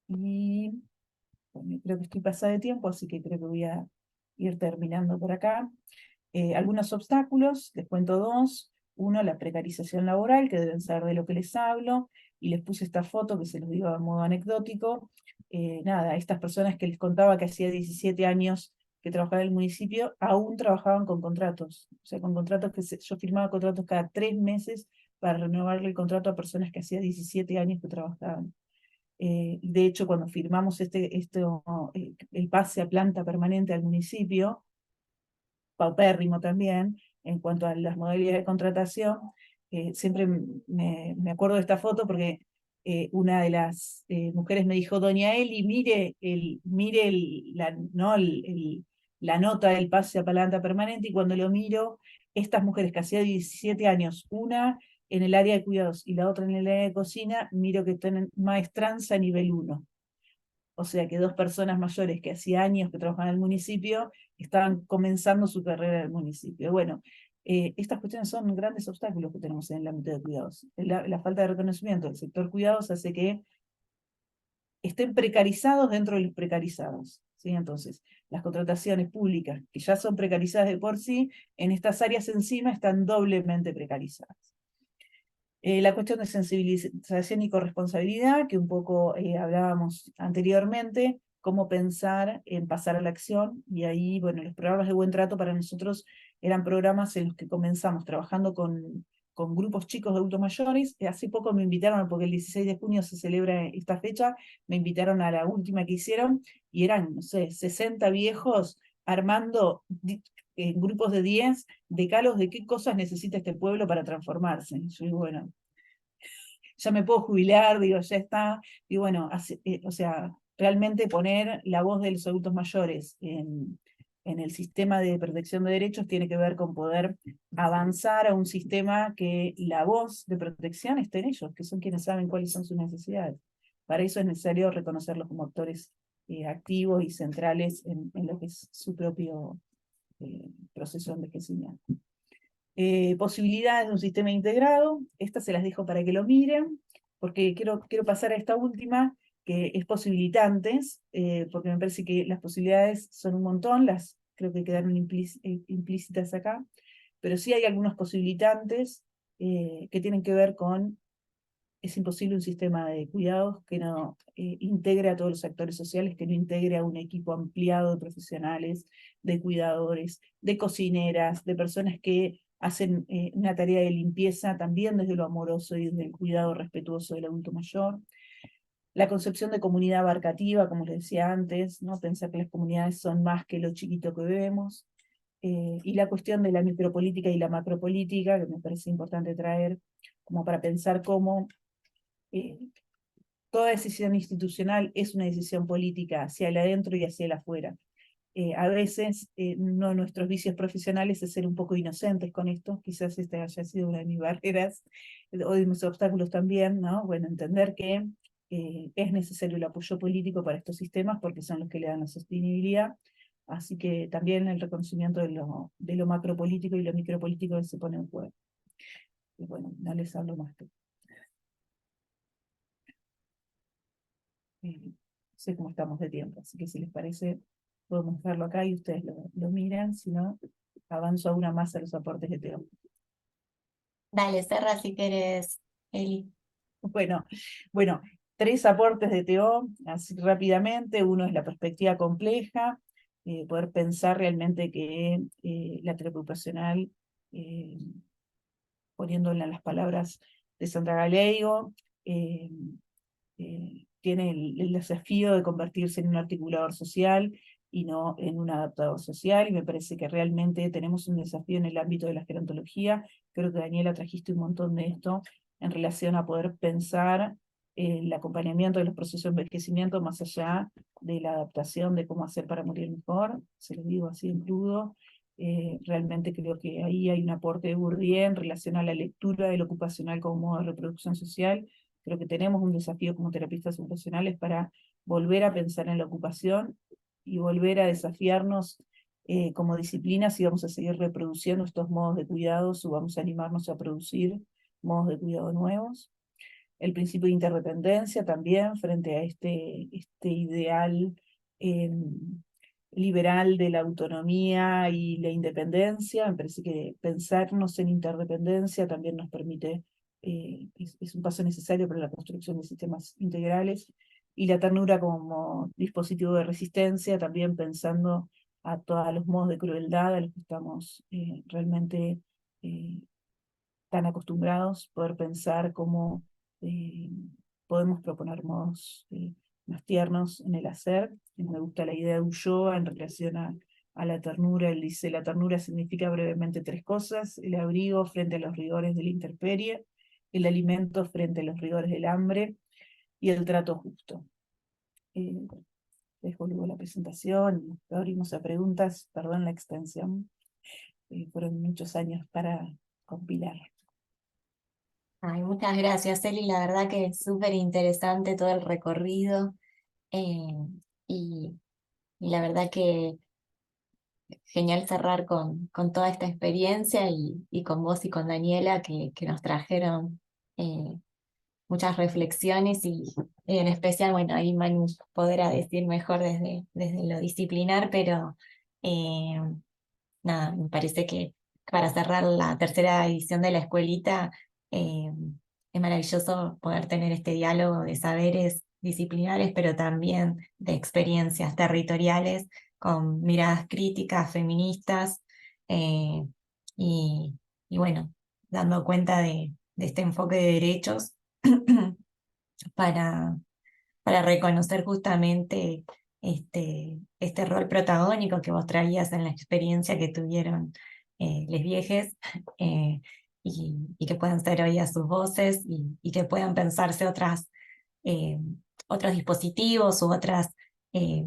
Y bueno, creo que estoy pasada de tiempo, así que creo que voy a ir terminando por acá. Algunos obstáculos, les cuento dos. Uno, la precarización laboral, que deben saber de lo que les hablo, y les puse esta foto que se los digo a modo anecdótico. Nada, estas personas que les contaba que hacía 17 años que trabajaba en el municipio, aún trabajaban con contratos. O sea, con contratos yo firmaba contratos cada 3 meses para renovarle el contrato a personas que hacía 17 años que trabajaban. De hecho, cuando firmamos el pase a planta permanente al municipio, paupérrimo también, en cuanto a las modalidades de contratación, siempre me acuerdo de esta foto porque una de las mujeres me dijo: doña Eli, mire la nota del pase a planta permanente, y cuando lo miro, estas mujeres que hacía 17 años, una en el área de cuidados y la otra en el área de cocina, miro que tienen maestranza nivel 1. O sea que 2 personas mayores que hacía años que trabajaban en el municipio estaban comenzando su carrera en el municipio. Bueno, estas cuestiones son grandes obstáculos que tenemos en el ámbito de cuidados. La falta de reconocimiento del sector cuidados hace que estén precarizados dentro de los precarizados. ¿Sí? Entonces, las contrataciones públicas, que ya son precarizadas de por sí, en estas áreas encima están doblemente precarizadas. La cuestión de sensibilización y corresponsabilidad, que un poco hablábamos anteriormente, cómo pensar en pasar a la acción, y ahí, bueno, los programas de buen trato para nosotros eran programas en los que comenzamos trabajando con grupos chicos de adultos mayores. Hace poco me invitaron, porque el 16 de junio se celebra esta fecha, me invitaron a la última que hicieron, y eran, no sé, 60 viejos armando en grupos de 10 decalos de qué cosas necesita este pueblo para transformarse. Yo digo, bueno, ya me puedo jubilar, digo, ya está. Y bueno, o sea, realmente poner la voz de los adultos mayores en el sistema de protección de derechos tiene que ver con poder avanzar a un sistema que la voz de protección esté en ellos, que son quienes saben cuáles son sus necesidades. Para eso es necesario reconocerlos como actores activos y centrales en lo que es su propio proceso de envejecimiento. Posibilidades de un sistema integrado, estas se las dejo para que lo miren, porque quiero pasar a esta última, que es posibilitantes, porque me parece que las posibilidades son un montón, creo que quedaron implícitas acá, pero sí hay algunos posibilitantes que tienen que ver con: es imposible un sistema de cuidados que no integre a todos los actores sociales, que no integre a un equipo ampliado de profesionales, de cuidadores, de cocineras, de personas que hacen una tarea de limpieza también desde lo amoroso y desde el cuidado respetuoso del adulto mayor. La concepción de comunidad abarcativa, como les decía antes, ¿no? Pensar que las comunidades son más que lo chiquito que vemos. Y la cuestión de la micropolítica y la macropolítica, que me parece importante traer como para pensar cómo toda decisión institucional es una decisión política hacia el adentro y hacia el afuera. A veces, nuestros vicios profesionales es ser un poco inocentes con esto, quizás esta haya sido una de mis barreras, o de mis obstáculos también, ¿no? Bueno, entender que es necesario el apoyo político para estos sistemas porque son los que le dan la sostenibilidad, así que también el reconocimiento de lo macropolítico y lo micropolítico que se pone en juego. Y bueno, no les hablo más. Sé cómo estamos de tiempo, así que si les parece, podemos dejarlo acá y ustedes lo miran, si no, avanzo aún más a los aportes de Teo. Dale, cerra si querés, Eli. Bueno, 3 aportes de Teo, así rápidamente. Uno es la perspectiva compleja, poder pensar realmente que la terapia ocupacional poniéndola en las palabras de Sandra Gallego, tiene el desafío de convertirse en un articulador social y no en un adaptador social, y me parece que realmente tenemos un desafío en el ámbito de la gerontología. Creo que Daniela trajiste un montón de esto en relación a poder pensar el acompañamiento de los procesos de envejecimiento más allá de la adaptación de cómo hacer para morir mejor, se lo digo así en crudo. Realmente creo que ahí hay un aporte de Bourdieu en relación a la lectura del ocupacional como modo de reproducción social. Creo que tenemos un desafío como terapistas ocupacionales para volver a pensar en la ocupación y volver a desafiarnos como disciplina si vamos a seguir reproduciendo estos modos de cuidados o vamos a animarnos a producir modos de cuidado nuevos. El principio de interdependencia también frente a este ideal liberal de la autonomía y la independencia. Me parece que pensarnos en interdependencia también nos permite, es un paso necesario para la construcción de sistemas integrales. Y la ternura como dispositivo de resistencia, también pensando a todos los modos de crueldad a los que estamos realmente tan acostumbrados, poder pensar cómo podemos proponer modos más tiernos en el hacer. Me gusta la idea de Ulloa en relación a la ternura. Él dice, la ternura significa brevemente 3 cosas: el abrigo frente a los rigores de la intemperie, el alimento frente a los rigores del hambre y el trato justo. Dejo luego la presentación, abrimos a preguntas, perdón la extensión, fueron muchos años para compilar. Ay, muchas gracias, Eli. La verdad que es súper interesante todo el recorrido. eh, y, y la verdad que genial cerrar con toda esta experiencia y con vos y con Daniela que nos trajeron muchas reflexiones y en especial, bueno, ahí Manu podrá decir mejor desde lo disciplinar, pero eh, nada, me parece que para cerrar la tercera edición de la escuelita, es maravilloso poder tener este diálogo de saberes disciplinares, pero también de experiencias territoriales con miradas críticas, feministas, eh, y, y bueno, dando cuenta de este enfoque de derechos para para reconocer justamente este rol protagónico que vos traías en la experiencia que tuvieron les viejes, y que puedan ser oídas sus voces y que puedan pensarse eh, otros dispositivos u otras eh,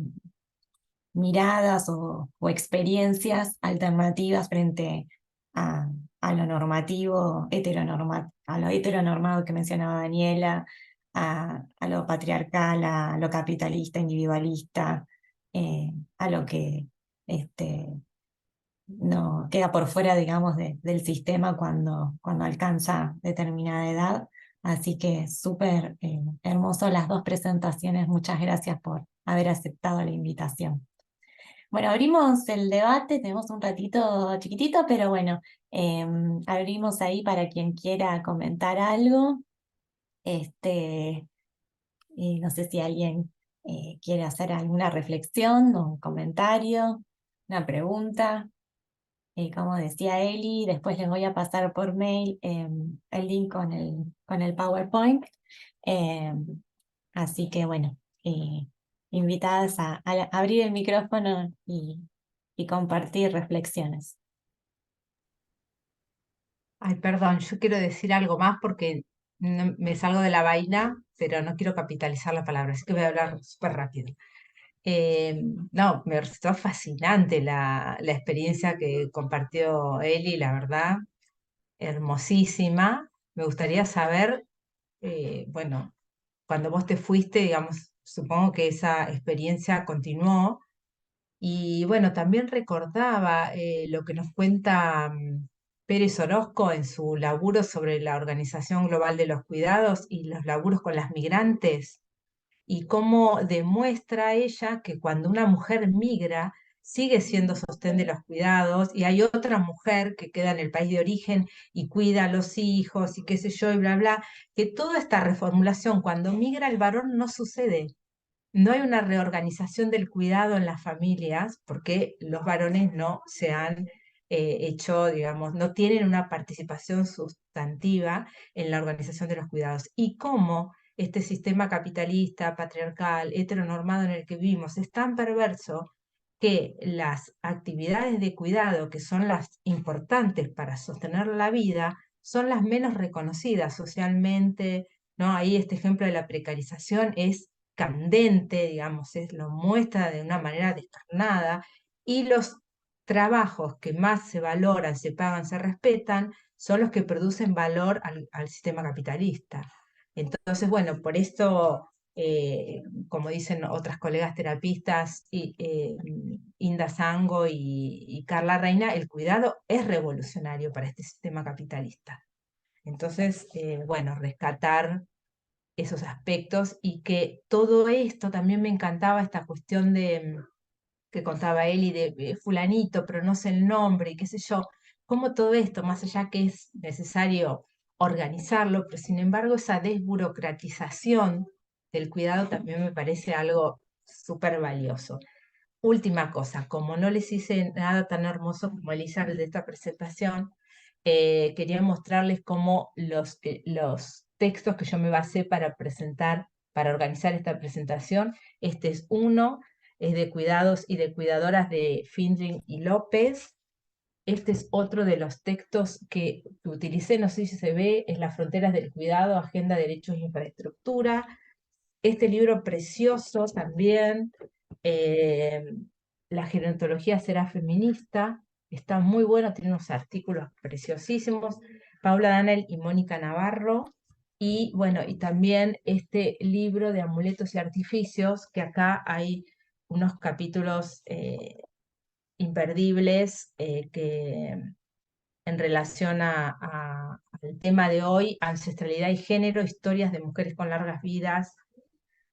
miradas o experiencias alternativas frente a, a lo normativo, a lo heteronormado que mencionaba Daniela, a lo patriarcal, a lo capitalista, individualista, a lo que este, no queda por fuera, digamos, del sistema cuando alcanza determinada edad. Así que súper hermoso las dos presentaciones. Muchas gracias por haber aceptado la invitación. Bueno, abrimos el debate, tenemos un ratito chiquitito, pero bueno, abrimos ahí para quien quiera comentar algo. Este, no sé si alguien quiere hacer alguna reflexión, o un comentario, una pregunta. Como decía Eli, después les voy a pasar por mail el link con el PowerPoint. Em, Así que bueno, invitadas a abrir el micrófono y compartir reflexiones. Ay, perdón, yo quiero decir algo más porque me salgo de la vaina, pero no quiero capitalizar la palabra, así que voy a hablar súper rápido. No, me resultó fascinante la experiencia que compartió Eli, la verdad, hermosísima. Me gustaría saber, bueno, cuando vos te fuiste, digamos, supongo que esa experiencia continuó. Y bueno, también recordaba lo que nos cuenta Pérez Orozco en su laburo sobre la Organización Global de los Cuidados y los laburos con las migrantes, y cómo demuestra ella que cuando una mujer migra, sigue siendo sostén de los cuidados y hay otra mujer que queda en el país de origen y cuida a los hijos y qué sé yo y bla, bla, que toda esta reformulación cuando migra el varón no sucede. No hay una reorganización del cuidado en las familias porque los varones no se han hecho, digamos, no tienen una participación sustantiva en la organización de los cuidados. Y cómo este sistema capitalista, patriarcal, heteronormado en el que vivimos es tan perverso que las actividades de cuidado, que son las importantes para sostener la vida, son las menos reconocidas socialmente, ¿no? Ahí este ejemplo de la precarización es candente, digamos, lo muestra de una manera descarnada, y los trabajos que más se valoran, se pagan, se respetan, son los que producen valor al sistema capitalista. Entonces, bueno, por esto, como dicen otras colegas terapistas, Inda Sango y Carla Reina, el cuidado es revolucionario para este sistema capitalista. Entonces, bueno, rescatar esos aspectos, y que todo esto también me encantaba, esta cuestión de que contaba Eli de fulanito, pero no sé el nombre y qué sé yo, cómo todo esto, más allá que es necesario organizarlo, pero sin embargo esa desburocratización del cuidado también me parece algo súper valioso. Última cosa, como no les hice nada tan hermoso como Elizabeth de esta presentación, quería mostrarles cómo los textos que yo me basé para presentar, para organizar esta presentación, este es uno, es de cuidados y de cuidadoras de Findling y López. Este es otro de los textos que utilicé, no sé si se ve, es Las fronteras del cuidado, Agenda, Derechos e Infraestructura. Este libro precioso también, eh, La gerontología será feminista, está muy bueno, tiene unos artículos preciosísimos, Paula Danel y Mónica Navarro, y bueno, y también este libro de Amuletos y Artificios, que acá hay unos capítulos imperdibles, que en relación al tema de hoy, ancestralidad y género, historias de mujeres con largas vidas,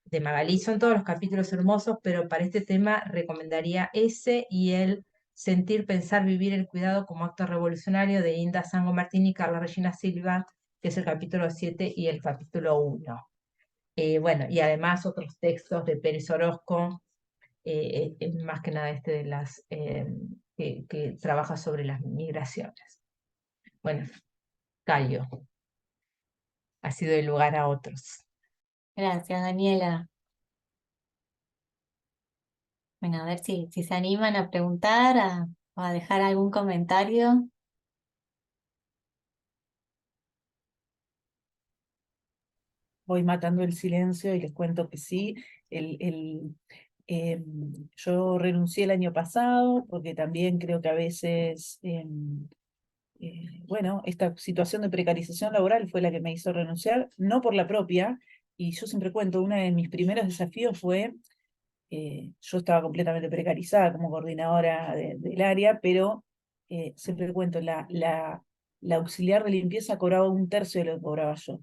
de Magalí. Son todos los capítulos hermosos, pero para este tema recomendaría ese y el Sentir, Pensar, Vivir el Cuidado como Acto Revolucionario de Inda Sango Martín y Carla Regina Silva, que es el capítulo 7 y el capítulo 1. Bueno, y además otros textos de Pérez Orozco, más que nada este de que trabaja sobre las migraciones. Bueno, callo, ha sido el lugar a otros. Gracias, Daniela. Bueno, a ver si se animan a preguntar o a dejar algún comentario. Voy matando el silencio y les cuento que sí. El, el, yo renuncié el año pasado porque también creo que a veces, bueno, esta situación de precarización laboral fue la que me hizo renunciar, no por la propia. Y yo siempre cuento, uno de mis primeros desafíos fue, yo estaba completamente precarizada como coordinadora del área, pero siempre cuento, la auxiliar de limpieza cobraba un tercio de lo que cobraba yo.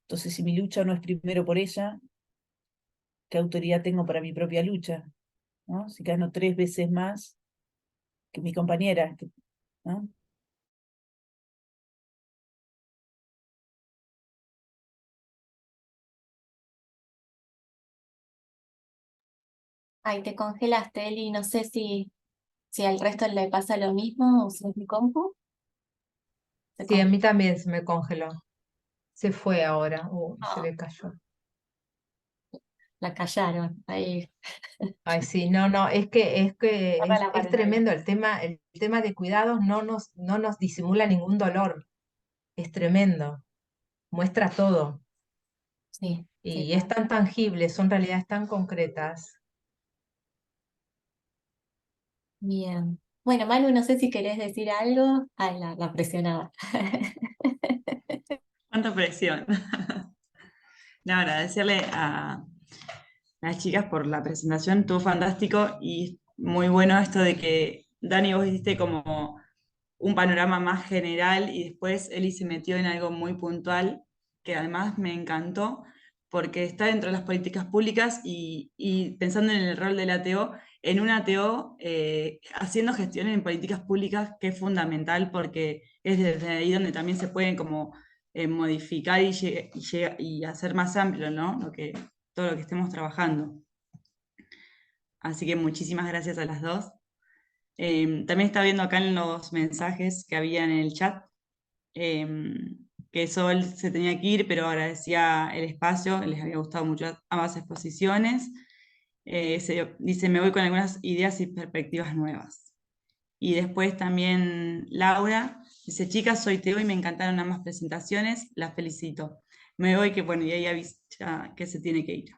Entonces, si mi lucha no es primero por ella, ¿qué autoridad tengo para mi propia lucha? ¿No? Si gano 3 veces más que mi compañera, ¿no? Ay, te congelaste, Eli, no sé si al resto le pasa lo mismo o si es mi compu. Se Sí, a con- mí también se me congeló. Se fue ahora, se Ah, le cayó. la callaron. Ahí, Ay, sí, no, no, es que cierra es, la es pantalla. tremendo el tema de cuidados, no nos disimula ningún dolor, es tremendo, muestra todo, Sí, sí, y es está tan tangible, son realidades tan concretas. bien. Bueno, Manu, no sé si querés decir algo. Ay, la presionaba. Cuánta presión. No, agradecerle a las chicas por la presentación, estuvo fantástico y muy bueno esto de que Dani, vos hiciste como un panorama más general y después Eli se metió en algo muy puntual que además me encantó porque está dentro de las políticas públicas y pensando en el rol del ATO, en un ATO haciendo gestiones en políticas públicas que es fundamental porque es desde ahí donde también se pueden como modificar y hacer más amplio, ¿no? Todo lo que estemos trabajando. Así que muchísimas gracias a las dos. También estaba viendo acá en los mensajes que había en el chat, que Sol se tenía que ir, pero agradecía el espacio, les había gustado mucho ambas exposiciones. Dice, me voy con algunas ideas y perspectivas nuevas. Y después también Laura dice, chicas, soy Teo y me encantaron ambas presentaciones, las felicito. Me voy, que bueno, y ella avisa que se tiene que ir.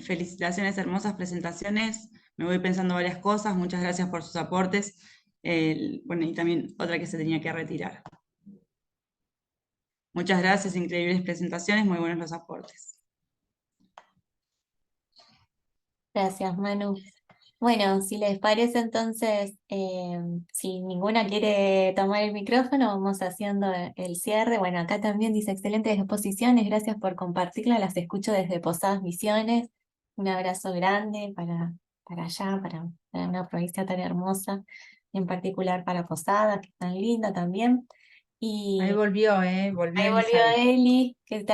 Felicitaciones, hermosas presentaciones. Me voy pensando varias cosas. Muchas gracias por sus aportes. Bueno, y también otra que se tenía que retirar. Muchas gracias, increíbles presentaciones, muy buenos los aportes. Gracias, Manu. Bueno, si les parece entonces, si ninguna quiere tomar el micrófono, vamos haciendo el cierre. Bueno, acá también dice excelentes exposiciones, gracias por compartirla, las escucho desde Posadas Misiones. Un abrazo grande para allá, para una provincia tan hermosa, en particular para Posadas, que es tan linda también. Ahí Y volvió, ahí volvió volvió Elizabeth. Eli, que te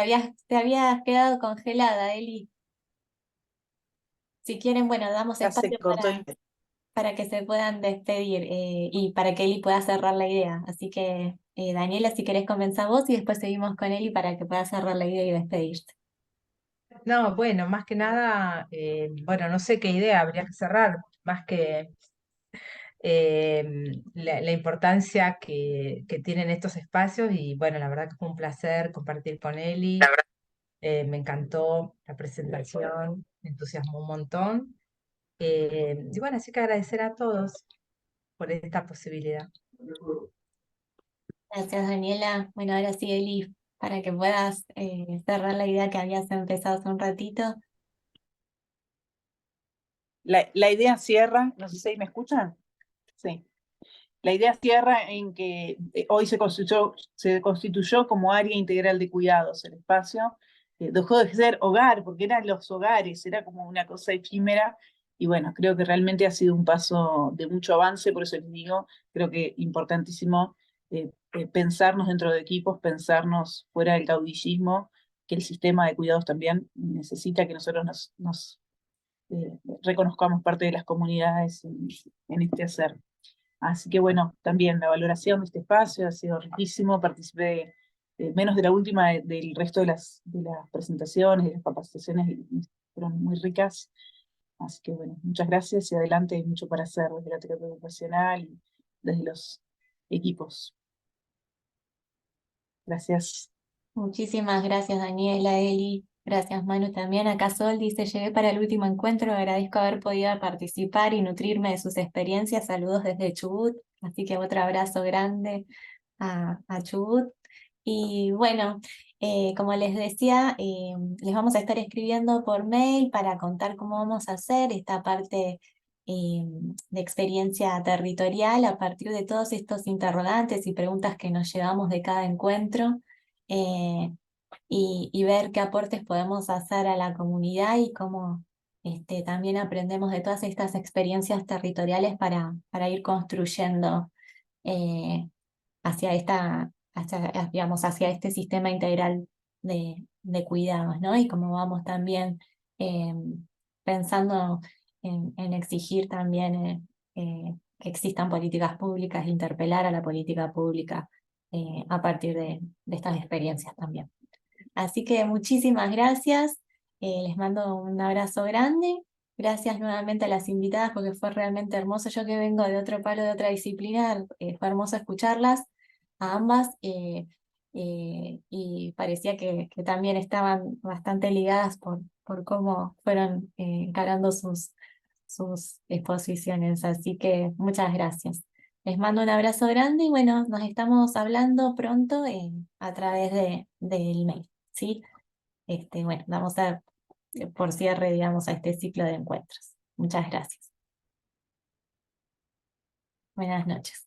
habías quedado congelada, Eli. Si quieren, bueno, damos Ya se espacio cortó. para que se puedan despedir y para que Eli pueda cerrar la idea. Así que, Daniela, si querés comenzar vos y después seguimos con Eli para que pueda cerrar la idea y despedirse. No, bueno, más que nada, bueno, no sé qué idea habría que cerrar, más que la importancia que tienen estos espacios y bueno, la verdad que fue un placer compartir con Eli, me encantó la presentación, me entusiasmó un montón y bueno, así que agradecer a todos por esta posibilidad. Gracias, Daniela. Bueno, ahora sí, Eli, para que puedas cerrar la idea que habías empezado hace un ratito. La idea cierra, no sé si me escuchan. Sí. La idea cierra en que hoy se constituyó como área integral de cuidados el espacio. Dejó de ser hogar, porque eran los hogares, era como una cosa efímera. Y bueno, creo que realmente ha sido un paso de mucho avance, por eso les digo, creo que importantísimo pensarnos dentro de equipos, pensarnos fuera del caudillismo, que el sistema de cuidados también necesita que nosotros reconozcamos parte de las comunidades en este hacer. Así que bueno, también la valoración de este espacio ha sido riquísimo, participé menos de la última del resto de las presentaciones y las capacitaciones y fueron muy ricas. Así que bueno, muchas gracias y adelante, hay mucho para hacer desde la terapia ocupacional y desde los equipos. Gracias. Muchísimas gracias, Daniela, Eli. Gracias, Manu, también. Acá Sol dice, llegué para el último encuentro, agradezco haber podido participar y nutrirme de sus experiencias. Saludos desde Chubut. Así que otro abrazo grande a Chubut. Y bueno, como les decía, les vamos a estar escribiendo por mail para contar cómo vamos a hacer esta parte de experiencia territorial a partir de todos estos interrogantes y preguntas que nos llevamos de cada encuentro. eh, y ver qué aportes podemos hacer a la comunidad y cómo también aprendemos de todas estas experiencias territoriales para ir construyendo eh, hacia digamos, hacia este sistema integral de cuidados, ¿no? Y cómo vamos también eh, pensando en exigir también que existan políticas públicas, interpelar a la política pública a partir de estas experiencias también. Así que muchísimas gracias, les mando un abrazo grande. Gracias nuevamente a las invitadas porque fue realmente hermoso. Yo que vengo de otro palo, de otra disciplina, fue hermoso escucharlas a ambas y parecía que también estaban bastante ligadas por cómo fueron encarando sus exposiciones. Así que muchas gracias. Les mando un abrazo grande y bueno, nos estamos hablando pronto a través del mail, ¿sí? Bueno, vamos a por cierre, digamos, a este ciclo de encuentros. Muchas gracias. Buenas noches.